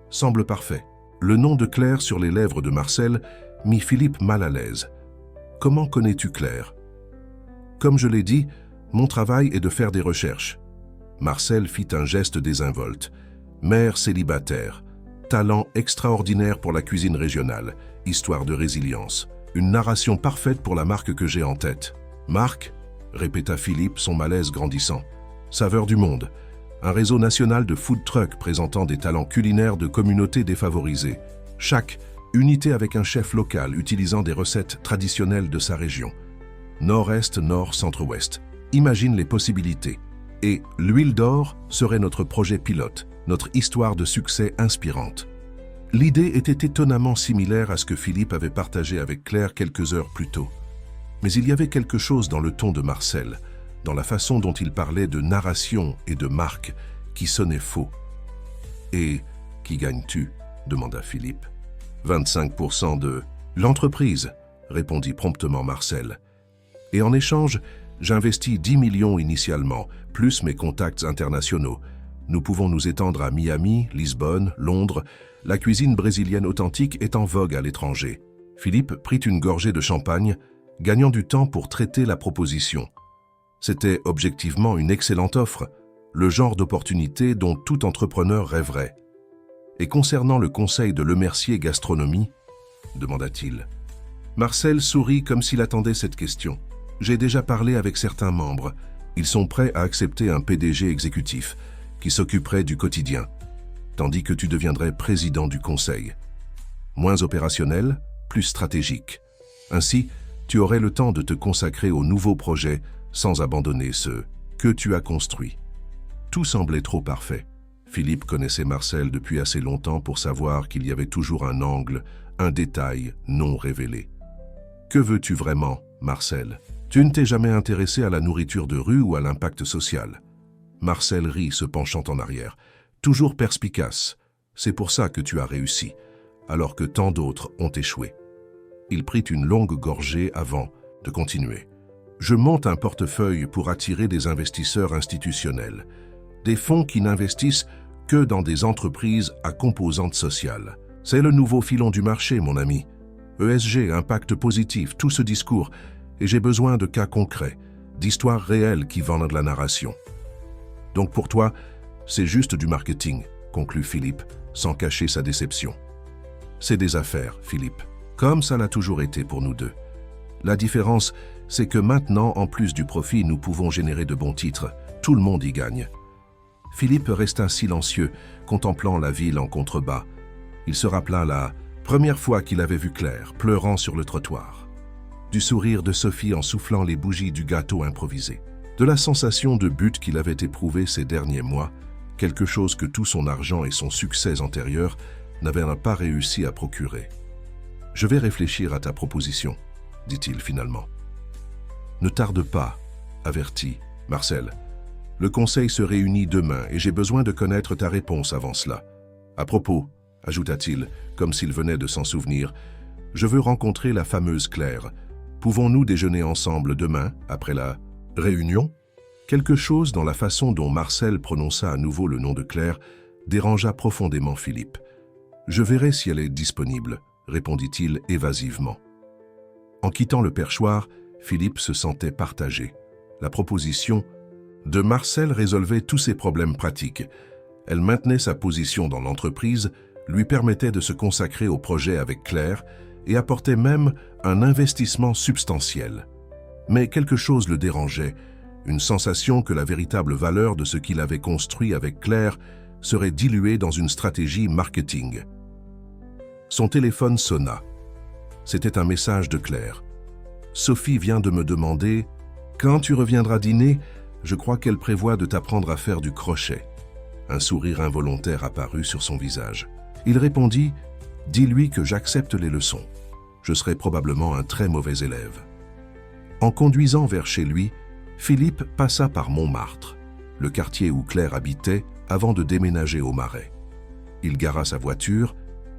Speaker 1: Semble parfait. » Le nom de Claire sur les lèvres de Marcel mit Philippe mal à l'aise. « Comment connais-tu Claire ?»« Comme je l'ai dit, mon travail est de faire des recherches. » Marcel fit un geste désinvolte. « Mère célibataire. Talent extraordinaire pour la cuisine régionale, histoire de résilience. Une narration parfaite pour la marque que j'ai en tête. »« Marque ?» répéta Philippe, son malaise grandissant. « Saveur du monde. Un réseau national de food trucks présentant des talents culinaires de communautés défavorisées. Chaque unité avec un chef local utilisant des recettes traditionnelles de sa région. Nord-Est, Nord, Centre-Ouest. Imagine les possibilités. Et l'huile d'or serait notre projet pilote, notre histoire de succès inspirante. L'idée était étonnamment similaire à ce que Philippe avait partagé avec Claire quelques heures plus tôt. Mais il y avait quelque chose dans le ton de Marcel, dans la façon dont il parlait de narration et de marque, qui sonnait faux. « Et qui gagnes-tu » demanda Philippe. « 25% de l'entreprise » répondit promptement Marcel. « Et en échange, j'investis 10 millions initialement, plus mes contacts internationaux. Nous pouvons nous étendre à Miami, Lisbonne, Londres. La cuisine brésilienne authentique est en vogue à l'étranger. » Philippe prit une gorgée de champagne, gagnant du temps pour traiter la proposition. C'était objectivement une excellente offre, le genre d'opportunité dont tout entrepreneur rêverait. « Et concernant le conseil de Lemercier Gastronomie ?» demanda-t-il. Marcel sourit comme s'il attendait cette question. « J'ai déjà parlé avec certains membres. Ils sont prêts à accepter un PDG exécutif qui s'occuperait du quotidien, tandis que tu deviendrais président du conseil. Moins opérationnel, plus stratégique. Ainsi, tu aurais le temps de te consacrer aux nouveaux projets sans abandonner ceux que tu as construits. » Tout semblait trop parfait. Philippe connaissait Marcel depuis assez longtemps pour savoir qu'il y avait toujours un angle, un détail non révélé. « Que veux-tu vraiment, Marcel ? Tu ne t'es jamais intéressé à la nourriture de rue ou à l'impact social. » Marcel rit, se penchant en arrière. « Toujours perspicace. C'est pour ça que tu as réussi, alors que tant d'autres ont échoué. » Il prit une longue gorgée avant de continuer. « Je monte un portefeuille pour attirer des investisseurs institutionnels, des fonds qui n'investissent que dans des entreprises à composante sociale. C'est le nouveau filon du marché, mon ami. ESG, impact positif, tout ce discours, et j'ai besoin de cas concrets, d'histoires réelles qui vendent de la narration. Donc pour toi, c'est juste du marketing, conclut Philippe, sans cacher sa déception. C'est des affaires, Philippe, comme ça l'a toujours été pour nous deux. La différence, c'est que maintenant, en plus du profit, nous pouvons générer de bons titres. Tout le monde y gagne. » Philippe resta silencieux, contemplant la ville en contrebas. Il se rappela la première fois qu'il avait vu Claire, pleurant sur le trottoir. Du sourire de Sophie en soufflant les bougies du gâteau improvisé. De la sensation de but qu'il avait éprouvée ces derniers mois, quelque chose que tout son argent et son succès antérieur n'avaient pas réussi à procurer. « Je vais réfléchir à ta proposition, » dit-il finalement. « Ne tarde pas, » avertit Marcel. « Le conseil se réunit demain et j'ai besoin de connaître ta réponse avant cela. À propos, » ajouta-t-il, comme s'il venait de s'en souvenir, « je veux rencontrer la fameuse Claire. Pouvons-nous déjeuner ensemble demain, après la réunion ?» Quelque chose dans la façon dont Marcel prononça à nouveau le nom de Claire dérangea profondément Philippe. « Je verrai si elle est disponible, » répondit-il évasivement. En quittant le perchoir, Philippe se sentait partagé. La proposition de Marcel résolvait tous ses problèmes pratiques. Elle maintenait sa position dans l'entreprise, lui permettait de se consacrer au projet avec Claire et apportait même un investissement substantiel. Mais quelque chose le dérangeait, une sensation que la véritable valeur de ce qu'il avait construit avec Claire serait diluée dans une stratégie marketing. Son téléphone sonna. C'était un message de Claire. « Sophie vient de me demander « Quand tu reviendras dîner, je crois qu'elle prévoit de t'apprendre à faire du crochet. » Un sourire involontaire apparut sur son visage. Il répondit « Dis-lui que j'accepte les leçons. Je serai probablement un très mauvais élève. » En conduisant vers chez lui, Philippe passa par Montmartre, le quartier où Claire habitait, avant de déménager au Marais. Il gara sa voiture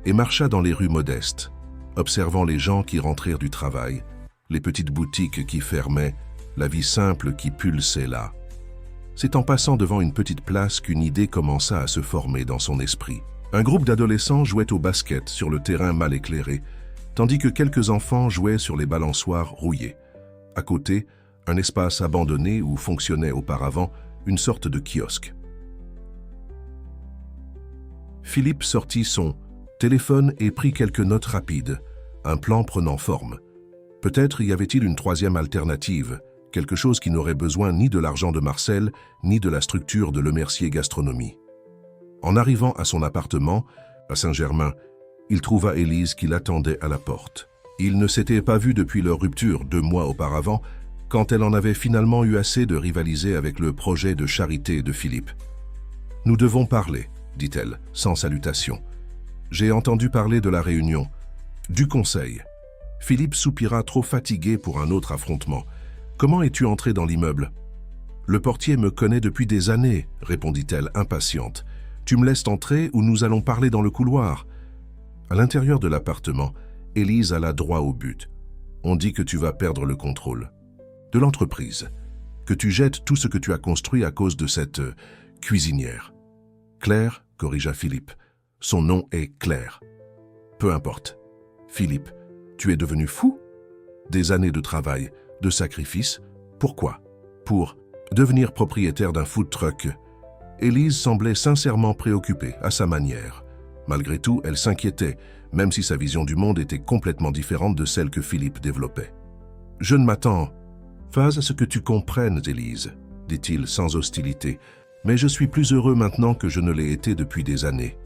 Speaker 1: et marcha dans les rues modestes, observant les gens qui rentrèrent du travail, les petites boutiques qui fermaient, la vie simple qui pulsait là. C'est en passant devant une petite place qu'une idée commença à se former dans son esprit. Un groupe d'adolescents jouait au basket sur le terrain mal éclairé, tandis que quelques enfants jouaient sur les balançoires rouillés. À côté, un espace abandonné où fonctionnait auparavant une sorte de kiosque. Philippe sortit son téléphone et prit quelques notes rapides, un plan prenant forme. Peut-être y avait-il une troisième alternative, quelque chose qui n'aurait besoin ni de l'argent de Marcel, ni de la structure de Lemercier Gastronomie. En arrivant à son appartement, à Saint-Germain, il trouva Élise qui l'attendait à la porte. Ils ne s'étaient pas vus depuis leur rupture 2 mois auparavant, quand elle en avait finalement eu assez de rivaliser avec le projet de charité de Philippe. « Nous devons parler », dit-elle, sans salutation. « J'ai entendu parler de la réunion, du conseil. » Philippe soupira, trop fatigué pour un autre affrontement. « Comment es-tu entré dans l'immeuble ?»« Le portier me connaît depuis des années, » répondit-elle, impatiente. « Tu me laisses entrer ou nous allons parler dans le couloir ?» À l'intérieur de l'appartement, Élise alla droit au but. « On dit que tu vas perdre le contrôle. De l'entreprise. Que tu jettes tout ce que tu as construit à cause de cette cuisinière. » Claire, corrigea Philippe. Son nom est Claire. Peu importe. Philippe, tu es devenu fou? Des années de travail, de sacrifice. Pourquoi? Pour devenir propriétaire d'un food truck. Élise semblait sincèrement préoccupée, à sa manière. Malgré tout, elle s'inquiétait, même si sa vision du monde était complètement différente de celle que Philippe développait. « Je ne m'attends pas à ce que tu comprennes, Élise, » dit-il sans hostilité, « mais je suis plus heureux maintenant que je ne l'ai été depuis des années. »«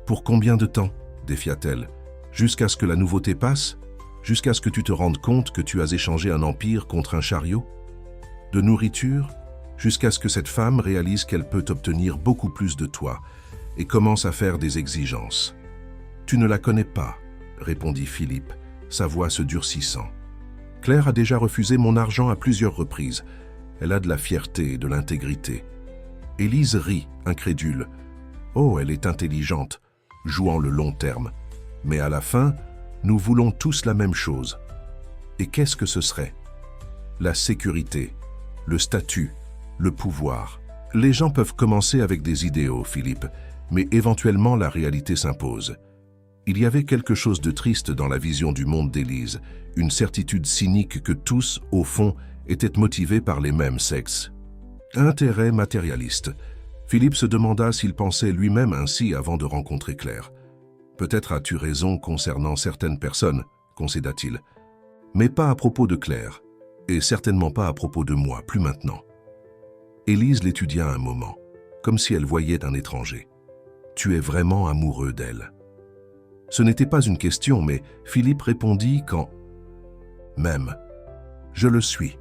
Speaker 1: Pour combien de temps ?» défia-t-elle. « Jusqu'à ce que la nouveauté passe? Jusqu'à ce que tu te rendes compte que tu as échangé un empire contre un chariot? De nourriture? Jusqu'à ce que cette femme réalise qu'elle peut obtenir beaucoup plus de toi et commence à faire des exigences. »« Tu ne la connais pas, » répondit Philippe, sa voix se durcissant. « Claire a déjà refusé mon argent à plusieurs reprises. Elle a de la fierté et de l'intégrité. » Élise rit, incrédule. « Oh, elle est intelligente, jouant le long terme. Mais à la fin, nous voulons tous la même chose. Et qu'est-ce que ce serait? La sécurité, le statut, le pouvoir. Les gens peuvent commencer avec des idéaux, Philippe, mais éventuellement la réalité s'impose. » Il y avait quelque chose de triste dans la vision du monde d'Élise, une certitude cynique que tous, au fond, étaient motivés par les mêmes sexes. Intérêt matérialiste. Philippe se demanda s'il pensait lui-même ainsi avant de rencontrer Claire. « Peut-être as-tu raison concernant certaines personnes, » concéda-t-il. « Mais pas à propos de Claire, et certainement pas à propos de moi, plus maintenant. » Élise l'étudia un moment, comme si elle voyait un étranger. « Tu es vraiment amoureux d'elle. » Ce n'était pas une question, mais Philippe répondit quand même. Je le suis.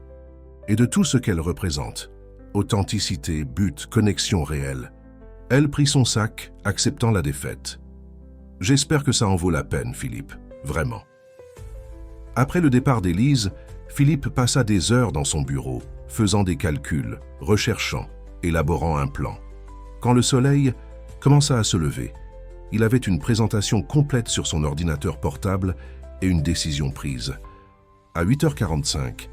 Speaker 1: Et de tout ce qu'elle représente. Authenticité, but, connexion réelle. Elle prit son sac, acceptant la défaite. J'espère que ça en vaut la peine, Philippe. Vraiment. Après le départ d'Élise, Philippe passa des heures dans son bureau, faisant des calculs, recherchant, élaborant un plan. Quand le soleil commença à se lever, il avait une présentation complète sur son ordinateur portable et une décision prise. À 8h45,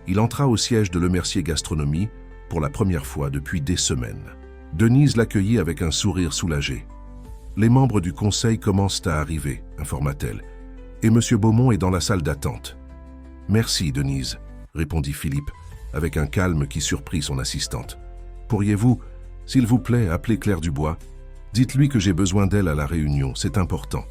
Speaker 1: il entra au siège de Lemercier Gastronomie pour la première fois depuis des semaines. Denise l'accueillit avec un sourire soulagé. « Les membres du conseil commencent à arriver », informa-t-elle, « et M. Beaumont est dans la salle d'attente. »« Merci, Denise », répondit Philippe, avec un calme qui surprit son assistante. « Pourriez-vous, s'il vous plaît, appeler Claire Dubois ? Dites-lui que j'ai besoin d'elle à la réunion, c'est important. »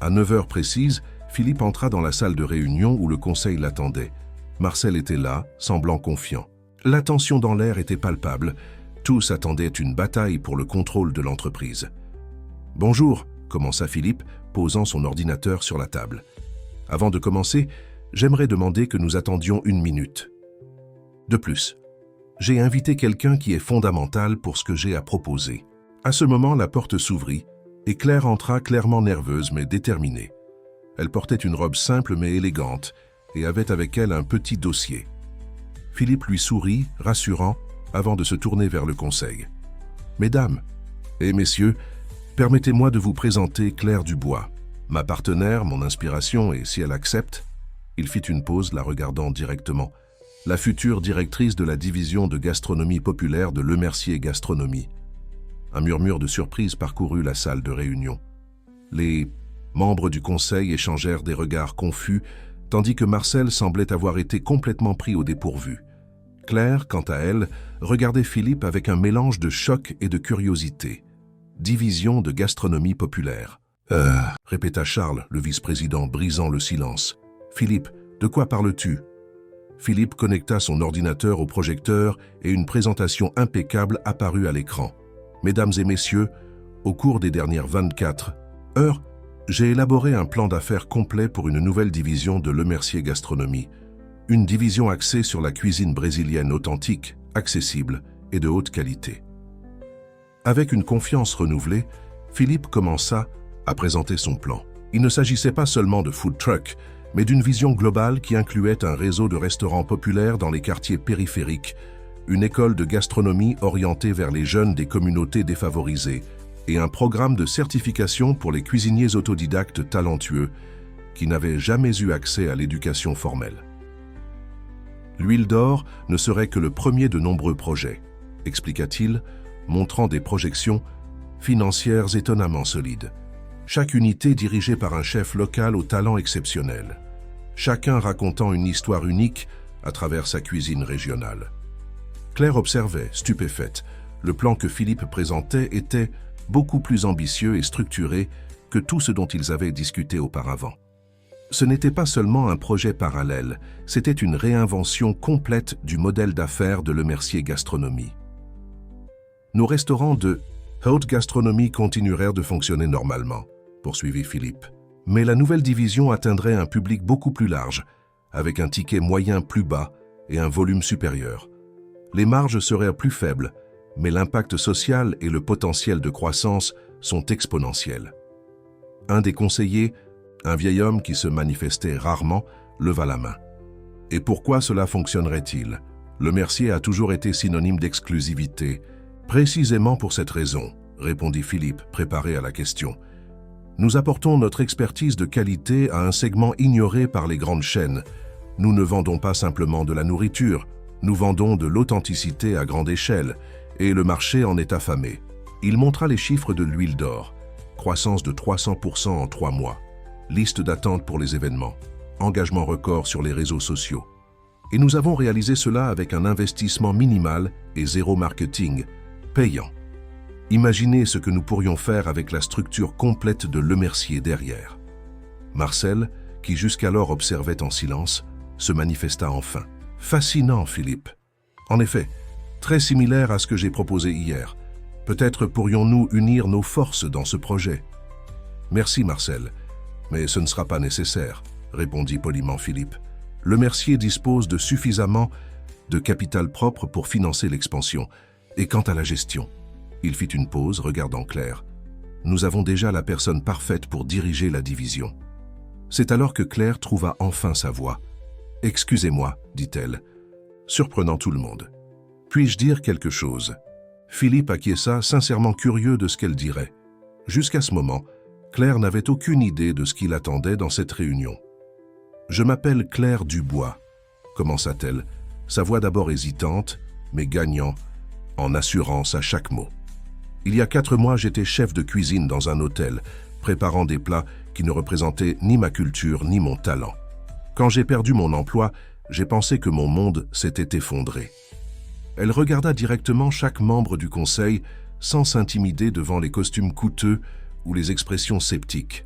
Speaker 1: À 9h précises, Philippe entra dans la salle de réunion où le conseil l'attendait. Marcel était là, semblant confiant. La tension dans l'air était palpable. Tous attendaient une bataille pour le contrôle de l'entreprise. « Bonjour », commença Philippe, posant son ordinateur sur la table. « Avant de commencer, j'aimerais demander que nous attendions 1 minute. De plus, j'ai invité quelqu'un qui est fondamental pour ce que j'ai à proposer. » À ce moment, la porte s'ouvrit et Claire entra clairement nerveuse mais déterminée. Elle portait une robe simple mais élégante et avait avec elle un petit dossier. Philippe lui sourit, rassurant, avant de se tourner vers le conseil. « Mesdames et messieurs, permettez-moi de vous présenter Claire Dubois, ma partenaire, mon inspiration et si elle accepte, » il fit une pause la regardant directement, « la future directrice de la division de gastronomie populaire de Lemercier Gastronomie. » Un murmure de surprise parcourut la salle de réunion. Les membres du conseil échangèrent des regards confus, tandis que Marcel semblait avoir été complètement pris au dépourvu. Claire, quant à elle, regardait Philippe avec un mélange de choc et de curiosité. Division de gastronomie populaire. Répéta Charles, le vice-président, brisant le silence. « Philippe, de quoi parles-tu » Philippe connecta son ordinateur au projecteur et une présentation impeccable apparut à l'écran. « Mesdames et messieurs, au cours des dernières 24 heures, J'ai élaboré un plan d'affaires complet pour une nouvelle division de Lemercier Gastronomie, une division axée sur la cuisine brésilienne authentique, accessible et de haute qualité. Avec une confiance renouvelée, Philippe commença à présenter son plan. Il ne s'agissait pas seulement de food truck, mais d'une vision globale qui incluait un réseau de restaurants populaires dans les quartiers périphériques, une école de gastronomie orientée vers les jeunes des communautés défavorisées et un programme de certification pour les cuisiniers autodidactes talentueux qui n'avaient jamais eu accès à l'éducation formelle. L'Huile d'Or ne serait que le premier de nombreux projets, expliqua-t-il, montrant des projections financières étonnamment solides. Chaque unité dirigée par un chef local au talent exceptionnel, chacun racontant une histoire unique à travers sa cuisine régionale. Claire observait, stupéfaite, le plan que Philippe présentait était beaucoup plus ambitieux et structuré que tout ce dont ils avaient discuté auparavant. Ce n'était pas seulement un projet parallèle, c'était une réinvention complète du modèle d'affaires de Lemercier Gastronomie. Nos restaurants de haute gastronomie continueront de fonctionner normalement, poursuivit Philippe. Mais la nouvelle division atteindrait un public beaucoup plus large, avec un ticket moyen plus bas et un volume supérieur. Les marges seraient plus faibles, mais l'impact social et le potentiel de croissance sont exponentiels. Un des conseillers, un vieil homme qui se manifestait rarement, leva la main. Et pourquoi cela fonctionnerait-il? Lemercier a toujours été synonyme d'exclusivité. Précisément pour cette raison, répondit Philippe, préparé à la question. Nous apportons notre expertise de qualité à un segment ignoré par les grandes chaînes. Nous ne vendons pas simplement de la nourriture, nous vendons de l'authenticité à grande échelle, et le marché en est affamé. Il montra les chiffres de l'Huile d'Or, croissance de 300% en 3 mois, liste d'attente pour les événements, engagement record sur les réseaux sociaux. Et nous avons réalisé cela avec un investissement minimal et zéro marketing, payant. Imaginez ce que nous pourrions faire avec la structure complète de Lemercier derrière. Marcel, qui jusqu'alors observait en silence, se manifesta enfin. Fascinant, Philippe. En effet, très similaire à ce que j'ai proposé hier. Peut-être pourrions-nous unir nos forces dans ce projet. Merci, Marcel, mais ce ne sera pas nécessaire, répondit poliment Philippe. Lemercier dispose de suffisamment de capital propre pour financer l'expansion. Et quant à la gestion, il fit une pause, regardant Claire. Nous avons déjà la personne parfaite pour diriger la division. C'est alors que Claire trouva enfin sa voix. « Excusez-moi, dit-elle, surprenant tout le monde. Puis-je dire quelque chose ?» Philippe acquiesça, sincèrement curieux de ce qu'elle dirait. Jusqu'à ce moment, Claire n'avait aucune idée de ce qui l'attendait dans cette réunion. « Je m'appelle Claire Dubois », commença-t-elle, sa voix d'abord hésitante, mais gagnant en assurance à chaque mot. Il y a 4 mois, j'étais chef de cuisine dans un hôtel, préparant des plats qui ne représentaient ni ma culture ni mon talent. Quand j'ai perdu mon emploi, j'ai pensé que mon monde s'était effondré. Elle regarda directement chaque membre du conseil sans s'intimider devant les costumes coûteux ou les expressions sceptiques.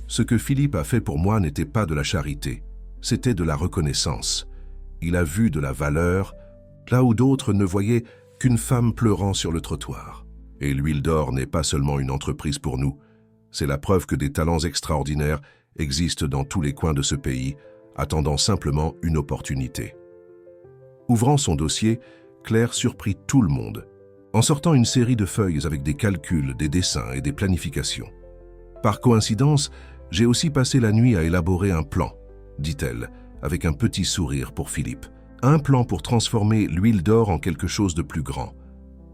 Speaker 1: Ce que Philippe a fait pour moi n'était pas de la charité, c'était de la reconnaissance. Il a vu de la valeur, là où d'autres ne voyaient qu'une femme pleurant sur le trottoir. Et l'Huile d'Or n'est pas seulement une entreprise pour nous, c'est la preuve que des talents extraordinaires existent dans tous les coins de ce pays, attendant simplement une opportunité. Ouvrant son dossier, Claire surprit tout le monde, en sortant une série de feuilles avec des calculs, des dessins et des planifications. Par coïncidence, j'ai aussi passé la nuit à élaborer un plan, dit-elle, avec un petit sourire pour Philippe. Un plan pour transformer l'Huile d'Or en quelque chose de plus grand.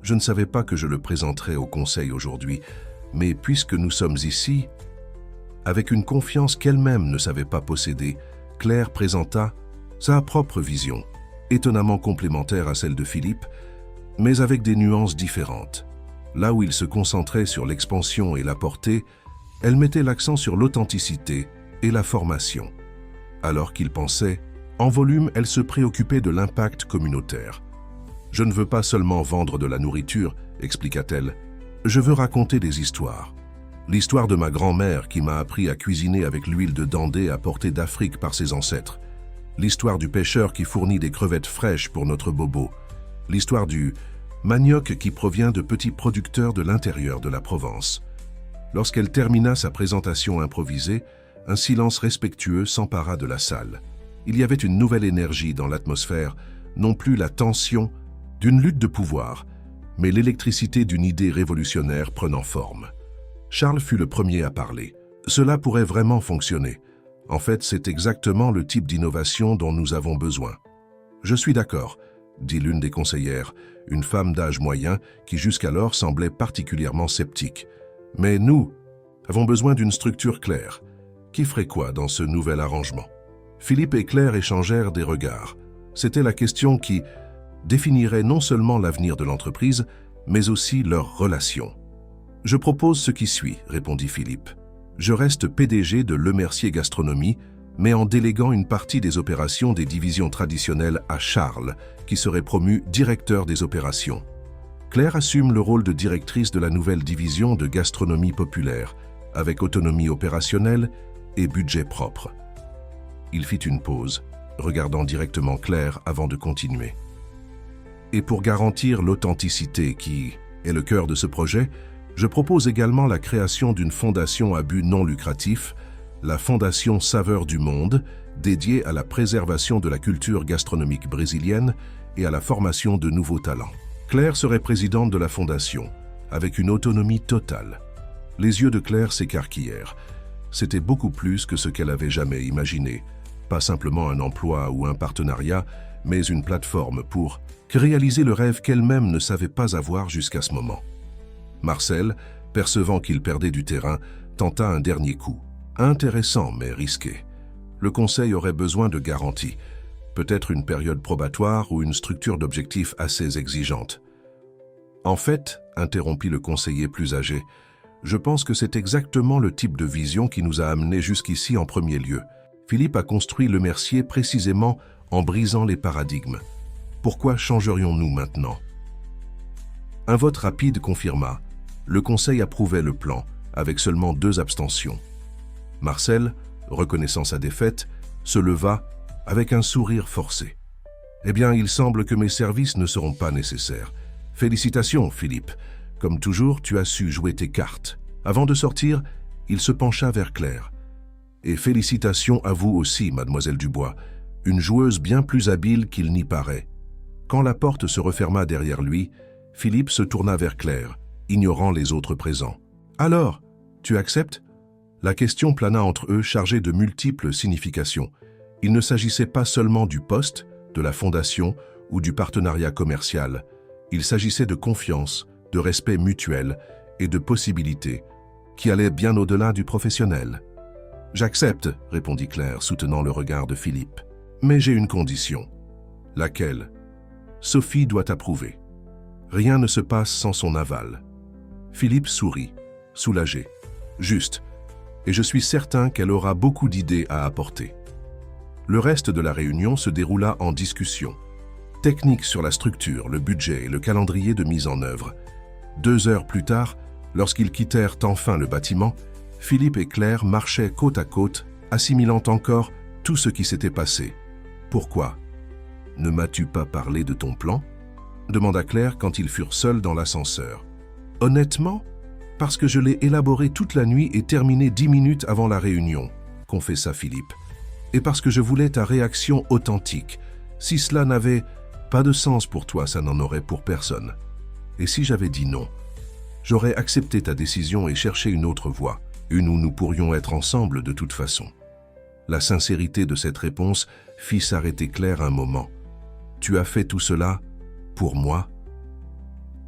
Speaker 1: Je ne savais pas que je le présenterais au conseil aujourd'hui, mais puisque nous sommes ici, avec une confiance qu'elle-même ne savait pas posséder, Claire présenta sa propre vision, étonnamment complémentaire à celle de Philippe, mais avec des nuances différentes. Là où il se concentrait sur l'expansion et la portée, elle mettait l'accent sur l'authenticité et la formation. Alors qu'il pensait, en volume, elle se préoccupait de l'impact communautaire. « Je ne veux pas seulement vendre de la nourriture, expliqua-t-elle. Je veux raconter des histoires. L'histoire de ma grand-mère qui m'a appris à cuisiner avec l'huile de dendé apportée d'Afrique par ses ancêtres. L'histoire du pêcheur qui fournit des crevettes fraîches pour notre bobo. L'histoire du manioc qui provient de petits producteurs de l'intérieur de la Provence. Lorsqu'elle termina sa présentation improvisée, un silence respectueux s'empara de la salle. Il y avait une nouvelle énergie dans l'atmosphère, non plus la tension d'une lutte de pouvoir, mais l'électricité d'une idée révolutionnaire prenant forme. Charles fut le premier à parler. Cela pourrait vraiment fonctionner. En fait, c'est exactement le type d'innovation dont nous avons besoin. Je suis d'accord, dit l'une des conseillères, une femme d'âge moyen qui jusqu'alors semblait particulièrement sceptique. Mais nous avons besoin d'une structure claire. Qui ferait quoi dans ce nouvel arrangement? Philippe et Claire échangèrent des regards. C'était la question qui définirait non seulement l'avenir de l'entreprise, mais aussi leur relation. « Je propose ce qui suit, » répondit Philippe. « Je reste PDG de Lemercier Gastronomie, mais en déléguant une partie des opérations des divisions traditionnelles à Charles, qui serait promu directeur des opérations. Claire assume le rôle de directrice de la nouvelle division de gastronomie populaire, avec autonomie opérationnelle et budget propre. » Il fit une pause, regardant directement Claire avant de continuer. « Et pour garantir l'authenticité qui est le cœur de ce projet, je propose également la création d'une fondation à but non lucratif, la Fondation Saveurs du Monde, dédiée à la préservation de la culture gastronomique brésilienne et à la formation de nouveaux talents. Claire serait présidente de la fondation, avec une autonomie totale. » Les yeux de Claire s'écarquillèrent. C'était beaucoup plus que ce qu'elle avait jamais imaginé. Pas simplement un emploi ou un partenariat, mais une plateforme pour réaliser le rêve qu'elle-même ne savait pas avoir jusqu'à ce moment. Marcel, percevant qu'il perdait du terrain, tenta un dernier coup. Intéressant, mais risqué. Le conseil aurait besoin de garanties, peut-être une période probatoire ou une structure d'objectifs assez exigeante. En fait, interrompit le conseiller plus âgé, je pense que c'est exactement le type de vision qui nous a amenés jusqu'ici en premier lieu. Philippe a construit Lemercier précisément en brisant les paradigmes. Pourquoi changerions-nous maintenant? Un vote rapide confirma. Le conseil approuvait le plan, avec seulement 2 abstentions. Marcel, reconnaissant sa défaite, se leva avec un sourire forcé. « Eh bien, il semble que mes services ne seront pas nécessaires. Félicitations, Philippe. Comme toujours, tu as su jouer tes cartes. » Avant de sortir, il se pencha vers Claire. « Et félicitations à vous aussi, mademoiselle Dubois, une joueuse bien plus habile qu'il n'y paraît. » Quand la porte se referma derrière lui, Philippe se tourna vers Claire, ignorant les autres présents. « Alors, tu acceptes ?» La question plana entre eux, chargée de multiples significations. Il ne s'agissait pas seulement du poste, de la fondation ou du partenariat commercial. Il s'agissait de confiance, de respect mutuel et de possibilités qui allaient bien au-delà du professionnel. « J'accepte, » répondit Claire, soutenant le regard de Philippe. « Mais j'ai une condition. » « Laquelle ? » « Sophie doit approuver. Rien ne se passe sans son aval. » Philippe sourit, soulagé. « Juste. Et je suis certain qu'elle aura beaucoup d'idées à apporter. » Le reste de la réunion se déroula en discussion. Technique sur la structure, le budget et le calendrier de mise en œuvre. 2 heures plus tard, lorsqu'ils quittèrent enfin le bâtiment, Philippe et Claire marchaient côte à côte, assimilant encore tout ce qui s'était passé. « Pourquoi ? Ne m'as-tu pas parlé de ton plan ?» demanda Claire quand ils furent seuls dans l'ascenseur. « Honnêtement, parce que je l'ai élaboré toute la nuit et terminé 10 minutes avant la réunion, » confessa Philippe. « Et parce que je voulais ta réaction authentique. Si cela n'avait pas de sens pour toi, ça n'en aurait pour personne. Et si j'avais dit non, j'aurais accepté ta décision et cherché une autre voie, une où nous pourrions être ensemble de toute façon. » La sincérité de cette réponse fit s'arrêter Claire un moment. « Tu as fait tout cela pour moi ?»«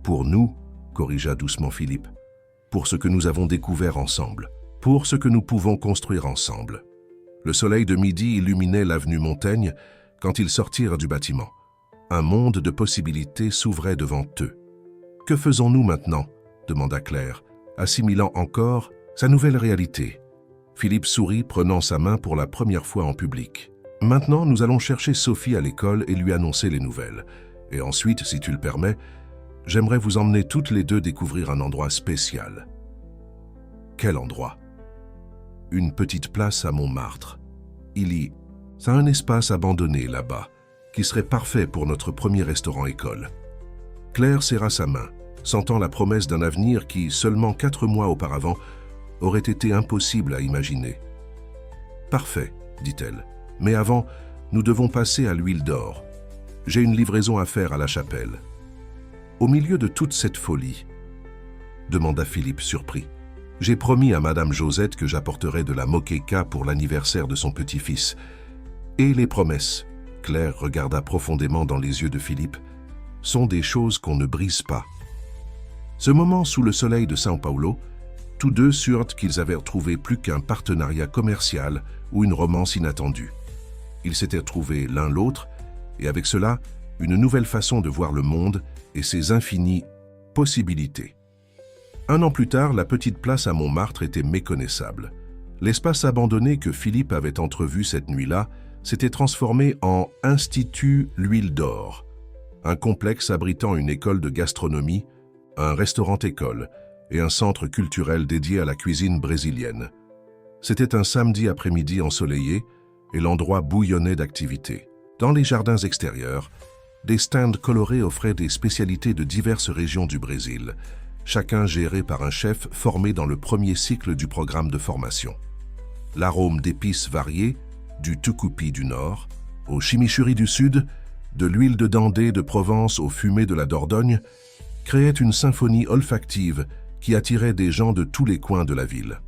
Speaker 1: Pour nous, » corrigea doucement Philippe. « Pour ce que nous avons découvert ensemble, pour ce que nous pouvons construire ensemble. » Le soleil de midi illuminait l'avenue Montaigne quand ils sortirent du bâtiment. Un monde de possibilités s'ouvrait devant eux. « Que faisons-nous maintenant ?» demanda Claire, assimilant encore sa nouvelle réalité. Philippe sourit, prenant sa main pour la première fois en public. « Maintenant, nous allons chercher Sophie à l'école et lui annoncer les nouvelles. Et ensuite, si tu le permets, j'aimerais vous emmener toutes les deux découvrir un endroit spécial. » « Quel endroit ?»« Une petite place à Montmartre. Il y a un espace abandonné là-bas, qui serait parfait pour notre premier restaurant-école. » Claire serra sa main, sentant la promesse d'un avenir qui, seulement 4 mois auparavant, aurait été impossible à imaginer. « Parfait, dit-elle. Mais avant, nous devons passer à l'huile d'or. J'ai une livraison à faire à la chapelle. » Au milieu de toute cette folie, demanda Philippe surpris. « J'ai promis à Madame Josette que j'apporterais de la moqueca pour l'anniversaire de son petit-fils. Et les promesses, Claire regarda profondément dans les yeux de Philippe, sont des choses qu'on ne brise pas. » Ce moment sous le soleil de São Paulo, tous deux surent qu'ils avaient retrouvé plus qu'un partenariat commercial ou une romance inattendue. Ils s'étaient trouvés l'un l'autre, et avec cela, une nouvelle façon de voir le monde et ses infinies possibilités. Un an plus tard, la petite place à Montmartre était méconnaissable. L'espace abandonné que Philippe avait entrevu cette nuit-là s'était transformé en Institut L'Huile d'Or, un complexe abritant une école de gastronomie, un restaurant-école et un centre culturel dédié à la cuisine brésilienne. C'était un samedi après-midi ensoleillé et l'endroit bouillonnait d'activités. Dans les jardins extérieurs, des stands colorés offraient des spécialités de diverses régions du Brésil, chacun géré par un chef formé dans le premier cycle du programme de formation. L'arôme d'épices variées, du tucupi du Nord au chimichurri du Sud, de l'huile de Dandé de Provence aux fumées de la Dordogne, créait une symphonie olfactive qui attirait des gens de tous les coins de la ville.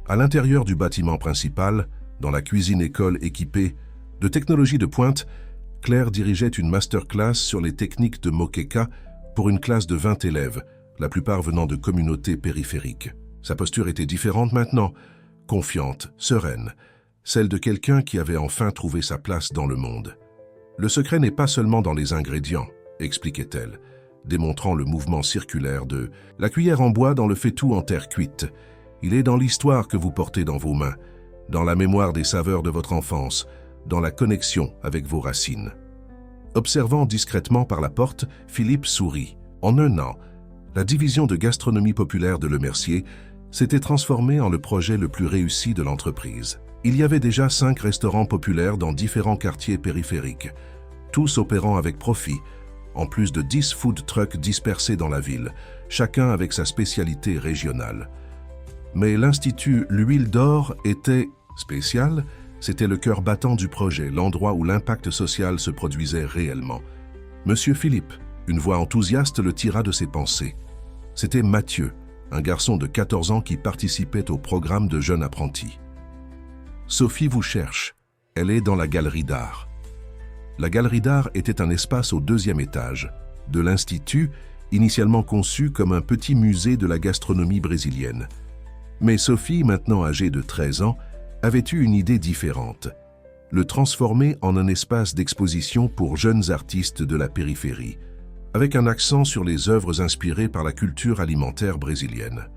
Speaker 1: À l'intérieur du bâtiment principal, dans la cuisine-école équipée de technologies de pointe, Claire dirigeait une masterclass sur les techniques de moqueca pour une classe de 20 élèves, la plupart venant de communautés périphériques. Sa posture était différente maintenant, confiante, sereine, celle de quelqu'un qui avait enfin trouvé sa place dans le monde. « Le secret n'est pas seulement dans les ingrédients », expliquait-elle, démontrant le mouvement circulaire de « la cuillère en bois dans le faitout en terre cuite. Il est dans l'histoire que vous portez dans vos mains, dans la mémoire des saveurs de votre enfance, dans la connexion avec vos racines. » Observant discrètement par la porte, Philippe sourit. En un an, la division de gastronomie populaire de Le Mercier s'était transformée en le projet le plus réussi de l'entreprise. Il y avait déjà 5 restaurants populaires dans différents quartiers périphériques, tous opérant avec profit, en plus de 10 food trucks dispersés dans la ville, chacun avec sa spécialité régionale. Mais l'Institut L'Huile d'Or était spécial, c'était le cœur battant du projet, l'endroit où l'impact social se produisait réellement. Monsieur Philippe, une voix enthousiaste le tira de ses pensées. C'était Mathieu, un garçon de 14 ans qui participait au programme de jeunes apprentis. Sophie vous cherche, elle est dans la galerie d'art. La galerie d'art était un espace au 2e étage de l'Institut, initialement conçu comme un petit musée de la gastronomie brésilienne. Mais Sophie, maintenant âgée de 13 ans, avait eu une idée différente, le transformer en un espace d'exposition pour jeunes artistes de la périphérie, avec un accent sur les œuvres inspirées par la culture alimentaire brésilienne.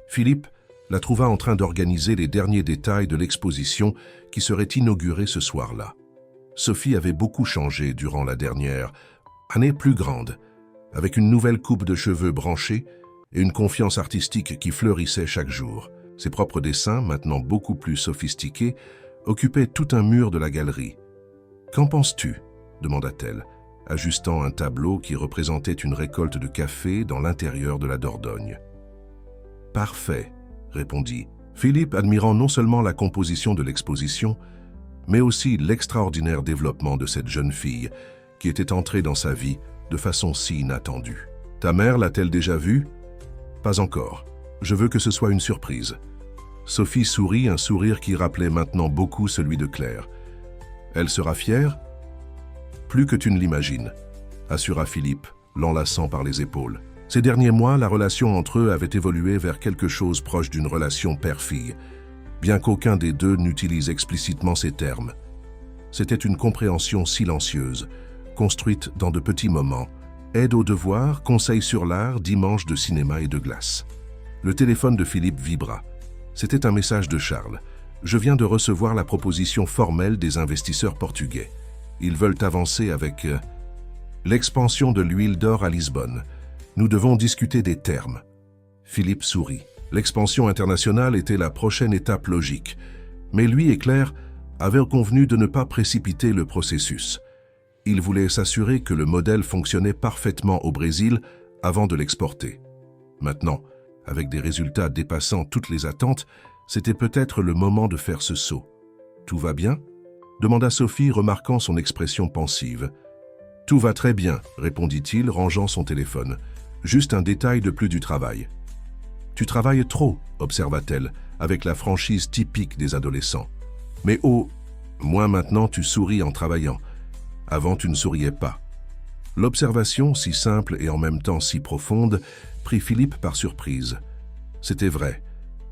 Speaker 1: Philippe la trouva en train d'organiser les derniers détails de l'exposition qui serait inaugurée ce soir-là. Sophie avait beaucoup changé durant la dernière année, plus grande, avec une nouvelle coupe de cheveux branchée et une confiance artistique qui fleurissait chaque jour. Ses propres dessins, maintenant beaucoup plus sophistiqués, occupaient tout un mur de la galerie. « Qu'en penses-tu » demanda-t-elle, ajustant un tableau qui représentait une récolte de café dans l'intérieur de la Dordogne. « Parfait », répondit Philippe, admirant non seulement la composition de l'exposition, mais aussi l'extraordinaire développement de cette jeune fille qui était entrée dans sa vie de façon si inattendue. « Ta mère l'a-t-elle déjà vue ?»« Pas encore. Je veux que ce soit une surprise. » Sophie sourit, un sourire qui rappelait maintenant beaucoup celui de Claire. « Elle sera fière ?»« Plus que tu ne l'imagines, » assura Philippe, l'enlaçant par les épaules. Ces derniers mois, la relation entre eux avait évolué vers quelque chose proche d'une relation père-fille, bien qu'aucun des deux n'utilise explicitement ces termes. C'était une compréhension silencieuse, construite dans de petits moments, aide aux devoirs, conseils sur l'art, dimanche de cinéma et de glace. Le téléphone de Philippe vibra. C'était un message de Charles. « Je viens de recevoir la proposition formelle des investisseurs portugais. Ils veulent avancer avec l'expansion de l'huile d'or à Lisbonne. Nous devons discuter des termes. » Philippe sourit. L'expansion internationale était la prochaine étape logique. Mais lui et Claire avaient convenu de ne pas précipiter le processus. Ils voulaient s'assurer que le modèle fonctionnait parfaitement au Brésil avant de l'exporter. Maintenant, avec des résultats dépassant toutes les attentes, c'était peut-être le moment de faire ce saut. « Tout va bien ?» demanda Sophie, remarquant son expression pensive. « Tout va très bien, » répondit-il, rangeant son téléphone. « Juste un détail de plus du travail. »« Tu travailles trop, » observa-t-elle, avec la franchise typique des adolescents. « Mais oh, moi maintenant tu souris en travaillant. Avant tu ne souriais pas. » L'observation, si simple et en même temps si profonde, prit Philippe par surprise. C'était vrai.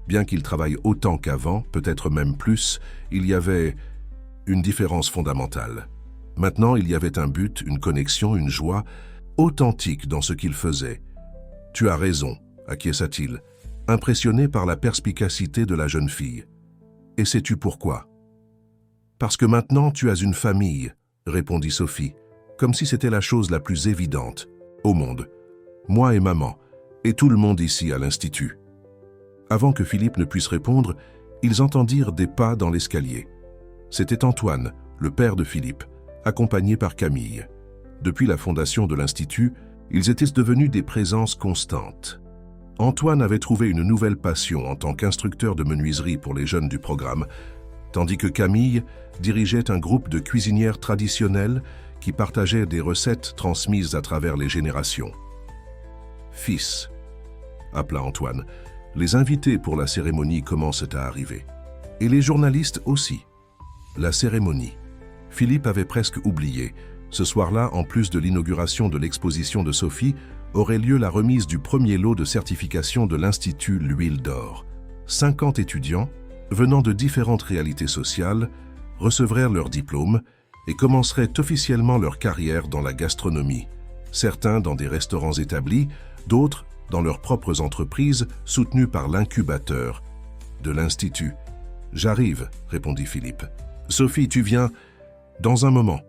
Speaker 1: Bien qu'il travaille autant qu'avant, peut-être même plus, il y avait une différence fondamentale. Maintenant, il y avait un but, une connexion, une joie authentique dans ce qu'il faisait. « Tu as raison », acquiesça-t-il, impressionné par la perspicacité de la jeune fille. « Et sais-tu pourquoi ?»« Parce que maintenant tu as une famille », répondit Sophie, comme si c'était la chose la plus évidente au monde. « Moi et maman, et tout le monde ici à l'Institut. » Avant que Philippe ne puisse répondre, ils entendirent des pas dans l'escalier. C'était Antoine, le père de Philippe, accompagné par Camille. Depuis la fondation de l'Institut, ils étaient devenus des présences constantes. Antoine avait trouvé une nouvelle passion en tant qu'instructeur de menuiserie pour les jeunes du programme, tandis que Camille dirigeait un groupe de cuisinières traditionnelles qui partageaient des recettes transmises à travers les générations. « Fils », appela Antoine, les invités pour la cérémonie commencent à arriver. Et les journalistes aussi. La cérémonie. Philippe avait presque oublié. Ce soir-là, en plus de l'inauguration de l'exposition de Sophie, aurait lieu la remise du premier lot de certification de l'Institut L'Huile d'Or. 50 étudiants, venant de différentes réalités sociales, recevraient leur diplôme et commenceraient officiellement leur carrière dans la gastronomie. Certains dans des restaurants établis, d'autres dans leurs propres entreprises soutenues par l'incubateur de l'Institut. « J'arrive », répondit Philippe. « Sophie, tu viens dans un moment.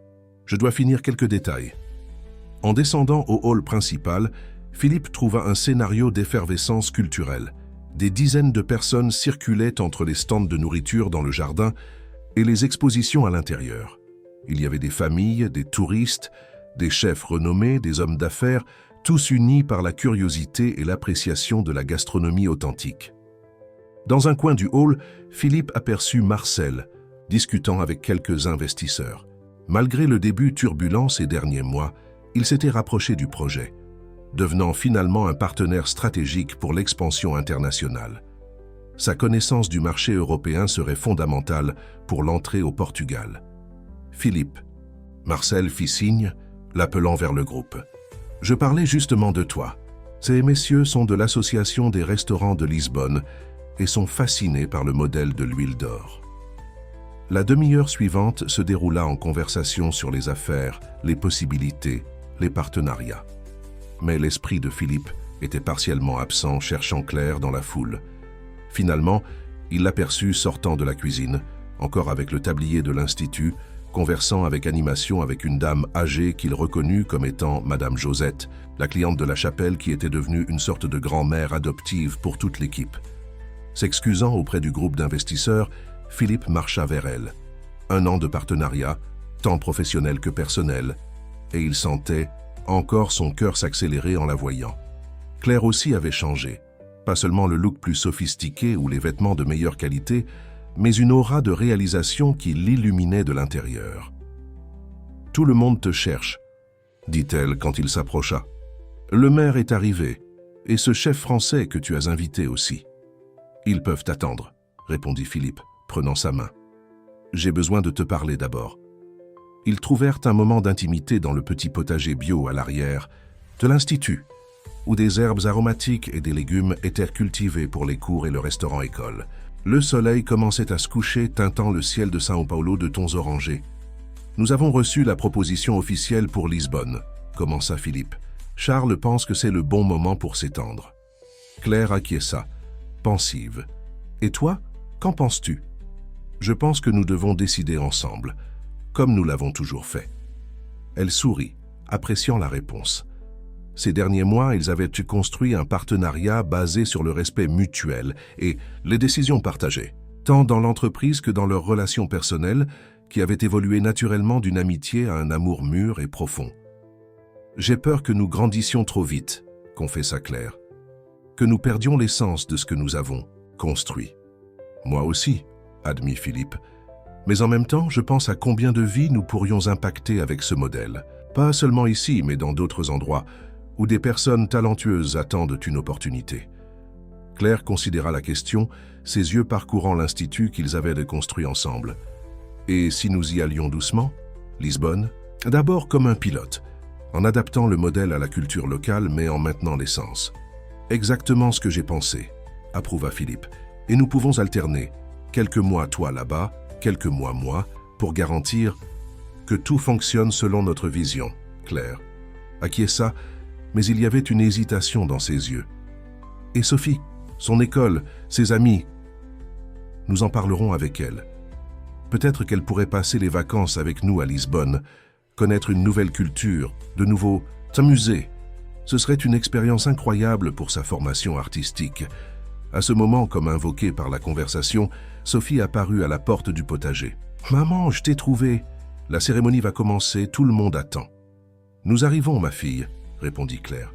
Speaker 1: Je dois finir quelques détails. » En descendant au hall principal, Philippe trouva un scénario d'effervescence culturelle. Des dizaines de personnes circulaient entre les stands de nourriture dans le jardin et les expositions à l'intérieur. Il y avait des familles, des touristes, des chefs renommés, des hommes d'affaires, tous unis par la curiosité et l'appréciation de la gastronomie authentique. Dans un coin du hall, Philippe aperçut Marcel, discutant avec quelques investisseurs. Malgré le début turbulent ces derniers mois, il s'était rapproché du projet, devenant finalement un partenaire stratégique pour l'expansion internationale. Sa connaissance du marché européen serait fondamentale pour l'entrée au Portugal. « Philippe », Marcel fit signe, l'appelant vers le groupe. « Je parlais justement de toi. Ces messieurs sont de l'Association des restaurants de Lisbonne et sont fascinés par le modèle de l'huile d'or. » La demi-heure suivante se déroula en conversation sur les affaires, les possibilités, les partenariats. Mais l'esprit de Philippe était partiellement absent, cherchant Claire dans la foule. Finalement, il l'aperçut sortant de la cuisine, encore avec le tablier de l'Institut, conversant avec animation avec une dame âgée qu'il reconnut comme étant Madame Josette, la cliente de la chapelle qui était devenue une sorte de grand-mère adoptive pour toute l'équipe. S'excusant auprès du groupe d'investisseurs, Philippe marcha vers elle. 1 an de partenariat, tant professionnel que personnel, et il sentait encore son cœur s'accélérer en la voyant. Claire aussi avait changé, pas seulement le look plus sophistiqué ou les vêtements de meilleure qualité, mais une aura de réalisation qui l'illuminait de l'intérieur. « Tout le monde te cherche », dit-elle quand il s'approcha. « Le maire est arrivé, et ce chef français que tu as invité aussi. »« Ils peuvent attendre », répondit Philippe, prenant sa main. « J'ai besoin de te parler d'abord. » Ils trouvèrent un moment d'intimité dans le petit potager bio à l'arrière de l'Institut, où des herbes aromatiques et des légumes étaient cultivés pour les cours et le restaurant-école. Le soleil commençait à se coucher, teintant le ciel de São Paulo de tons orangés. « Nous avons reçu la proposition officielle pour Lisbonne », commença Philippe. « Charles pense que c'est le bon moment pour s'étendre. » Claire acquiesça, pensive. « Et toi, qu'en penses-tu ? » ?»« Je pense que nous devons décider ensemble, comme nous l'avons toujours fait. » Elle sourit, appréciant la réponse. Ces derniers mois, ils avaient construit un partenariat basé sur le respect mutuel et les décisions partagées, tant dans l'entreprise que dans leurs relations personnelles, qui avaient évolué naturellement d'une amitié à un amour mûr et profond. « J'ai peur que nous grandissions trop vite », confessa Claire. que nous perdions l'essence de ce que nous avons construit. Moi aussi, admit Philippe. Mais en même temps, je pense à combien de vies nous pourrions impacter avec ce modèle. Pas seulement ici, mais dans d'autres endroits, où des personnes talentueuses attendent une opportunité. Claire considéra la question, ses yeux parcourant l'institut qu'ils avaient construit ensemble. Et si nous y allions doucement? Lisbonne? D'abord comme un pilote, en adaptant le modèle à la culture locale, mais en maintenant l'essence. Exactement ce que j'ai pensé, approuva Philippe. Et nous pouvons alterner. Quelques mois toi là-bas, quelques mois moi, pour garantir que tout fonctionne selon notre vision. Claire acquiesça, mais il y avait une hésitation dans ses yeux. Et Sophie, son école, ses amis, nous en parlerons avec elle. Peut-être qu'elle pourrait passer les vacances avec nous à Lisbonne, connaître une nouvelle culture, de nouveau s'amuser. Ce serait une expérience incroyable pour sa formation artistique. À ce moment, comme invoqué par la conversation, Sophie apparut à la porte du potager. « Maman, je t'ai trouvé. La cérémonie va commencer, tout le monde attend. »« Nous arrivons, ma fille, » répondit Claire.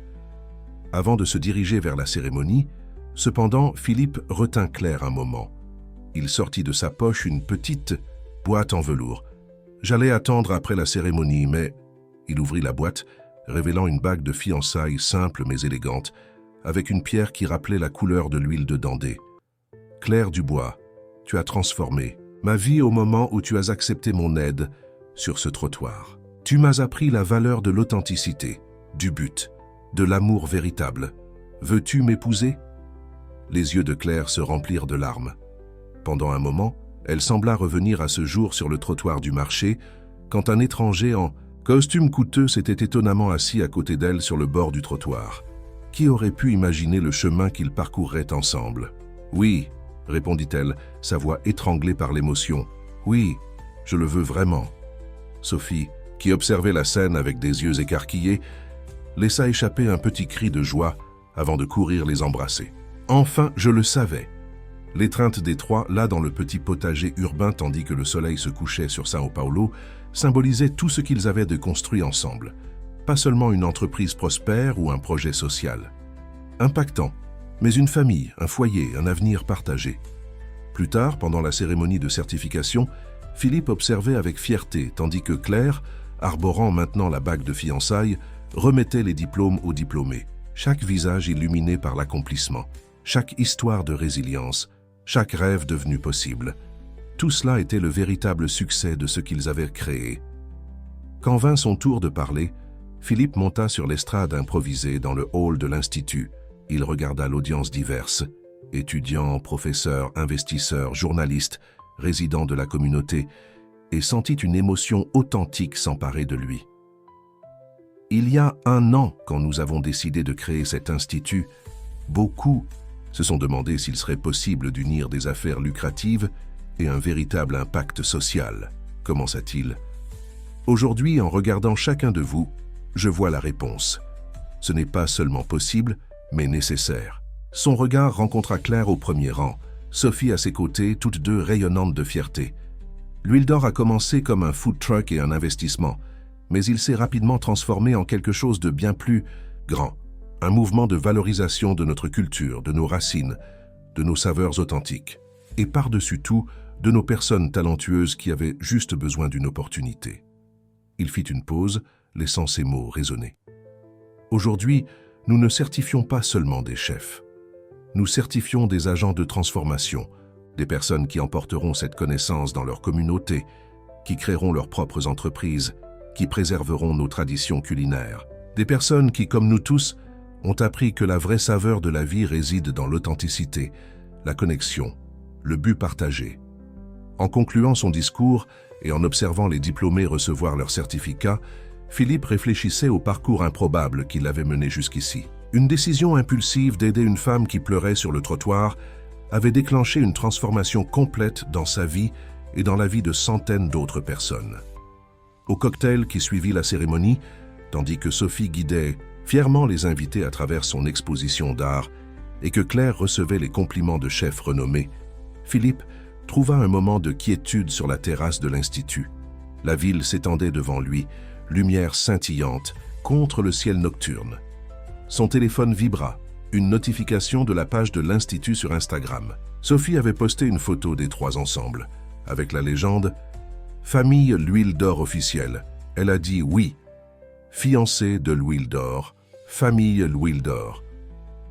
Speaker 1: Avant de se diriger vers la cérémonie, cependant, Philippe retint Claire un moment. Il sortit de sa poche une petite boîte en velours. « J'allais attendre après la cérémonie, mais... » Il ouvrit la boîte, révélant une bague de fiançailles simple mais élégante, avec une pierre qui rappelait la couleur de l'huile de Dandé. « Claire Dubois, tu as transformé ma vie au moment où tu as accepté mon aide sur ce trottoir. Tu m'as appris la valeur de l'authenticité, du but, de l'amour véritable. Veux-tu m'épouser ?» Les yeux de Claire se remplirent de larmes. Pendant un moment, elle sembla revenir à ce jour sur le trottoir du marché, quand un étranger en costume coûteux s'était étonnamment assis à côté d'elle sur le bord du trottoir. Qui aurait pu imaginer le chemin qu'ils parcourraient ensemble? « Oui, » répondit-elle, sa voix étranglée par l'émotion. « Oui, je le veux vraiment. » Sophie, qui observait la scène avec des yeux écarquillés, laissa échapper un petit cri de joie avant de courir les embrasser. Enfin, je le savais. L'étreinte des trois, là dans le petit potager urbain tandis que le soleil se couchait sur São Paulo, symbolisait tout ce qu'ils avaient de construit ensemble. Pas seulement une entreprise prospère ou un projet social. Impactant, mais une famille, un foyer, un avenir partagé. Plus tard, pendant la cérémonie de certification, Philippe observait avec fierté, tandis que Claire, arborant maintenant la bague de fiançailles, remettait les diplômes aux diplômés. Chaque visage illuminé par l'accomplissement, chaque histoire de résilience, chaque rêve devenu possible. Tout cela était le véritable succès de ce qu'ils avaient créé. Quand vint son tour de parler, Philippe monta sur l'estrade improvisée dans le hall de l'Institut. Il regarda l'audience diverse, étudiants, professeurs, investisseurs, journalistes, résidents de la communauté, et sentit une émotion authentique s'emparer de lui. Il y a 1 an, quand nous avons décidé de créer cet institut, beaucoup se sont demandé s'il serait possible d'unir des affaires lucratives et un véritable impact social, commença-t-il. Aujourd'hui, en regardant chacun de vous, je vois la réponse. Ce n'est pas seulement possible, mais nécessaire. Son regard rencontra Claire au premier rang, Sophie à ses côtés, toutes deux rayonnantes de fierté. L'Huile d'Or a commencé comme un food truck et un investissement, mais il s'est rapidement transformé en quelque chose de bien plus grand, un mouvement de valorisation de notre culture, de nos racines, de nos saveurs authentiques, et par-dessus tout, de nos personnes talentueuses qui avaient juste besoin d'une opportunité. Il fit une pause, laissant ces mots résonner. Aujourd'hui, nous ne certifions pas seulement des chefs. Nous certifions des agents de transformation, des personnes qui emporteront cette connaissance dans leur communauté, qui créeront leurs propres entreprises, qui préserveront nos traditions culinaires. Des personnes qui, comme nous tous, ont appris que la vraie saveur de la vie réside dans l'authenticité, la connexion, le but partagé. En concluant son discours et en observant les diplômés recevoir leur certificat, Philippe réfléchissait au parcours improbable qui l'avait mené jusqu'ici. Une décision impulsive d'aider une femme qui pleurait sur le trottoir avait déclenché une transformation complète dans sa vie et dans la vie de centaines d'autres personnes. Au cocktail qui suivit la cérémonie, tandis que Sophie guidait fièrement les invités à travers son exposition d'art et que Claire recevait les compliments de chefs renommés, Philippe trouva un moment de quiétude sur la terrasse de l'Institut. La ville s'étendait devant lui, lumière scintillante, contre le ciel nocturne. Son téléphone vibra, Une notification de la page de l'Institut sur Instagram. Sophie avait posté une photo des trois ensemble, avec la légende « Famille L'Huile d'Or officielle ». Elle a dit oui. Fiancée de L'Huile d'Or, famille L'Huile d'Or.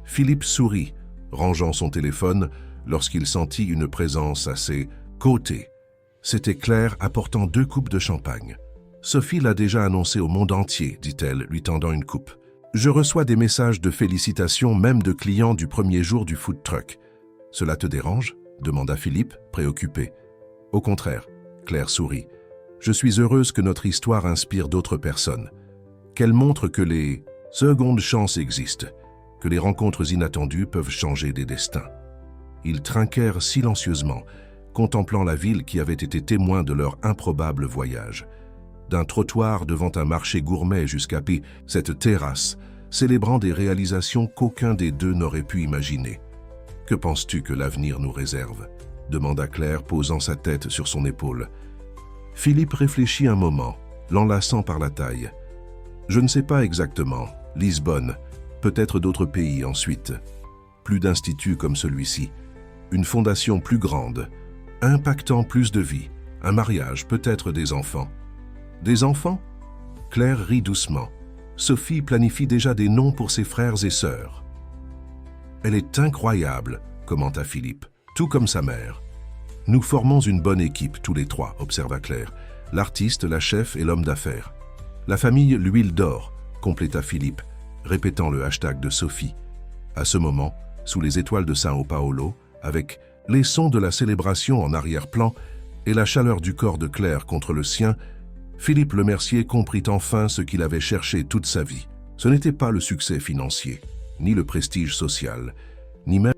Speaker 1: Philippe sourit, rangeant son téléphone lorsqu'il sentit une présence à ses côtés. C'était Claire apportant 2 coupes de champagne. « Sophie l'a déjà annoncé au monde entier », dit-elle, lui tendant une coupe. « Je reçois des messages de félicitations, même de clients du premier jour du food truck. Cela te dérange ?» demanda Philippe, préoccupé. « Au contraire », Claire sourit. « Je suis heureuse que notre histoire inspire d'autres personnes. Qu'elle montre que les secondes chances existent, que les rencontres inattendues peuvent changer des destins. » Ils trinquèrent silencieusement, contemplant la ville qui avait été témoin de leur improbable voyage. D'un trottoir devant un marché gourmet jusqu'à cette terrasse, célébrant des réalisations qu'aucun des deux n'aurait pu imaginer. « Que penses-tu que l'avenir nous réserve ?» demanda Claire, posant sa tête sur son épaule. Philippe réfléchit un moment, l'enlaçant par la taille. « Je ne sais pas exactement. Lisbonne, peut-être d'autres pays ensuite. Plus d'instituts comme celui-ci. Une fondation plus grande, impactant plus de vies. Un mariage, peut-être des enfants. » « Des enfants ?» Claire rit doucement. Sophie planifie déjà des noms pour ses frères et sœurs. « Elle est incroyable, » commenta Philippe, tout comme sa mère. « Nous formons une bonne équipe, tous les trois, » observa Claire. « L'artiste, la chef et l'homme d'affaires. »« La famille L'Huile d'Or », compléta Philippe, répétant le hashtag de Sophie. À ce moment, sous les étoiles de São Paulo, avec les sons de la célébration en arrière-plan et la chaleur du corps de Claire contre le sien, Philippe Lemercier comprit enfin ce qu'il avait cherché toute sa vie. Ce n'était pas le succès financier, ni le prestige social, ni même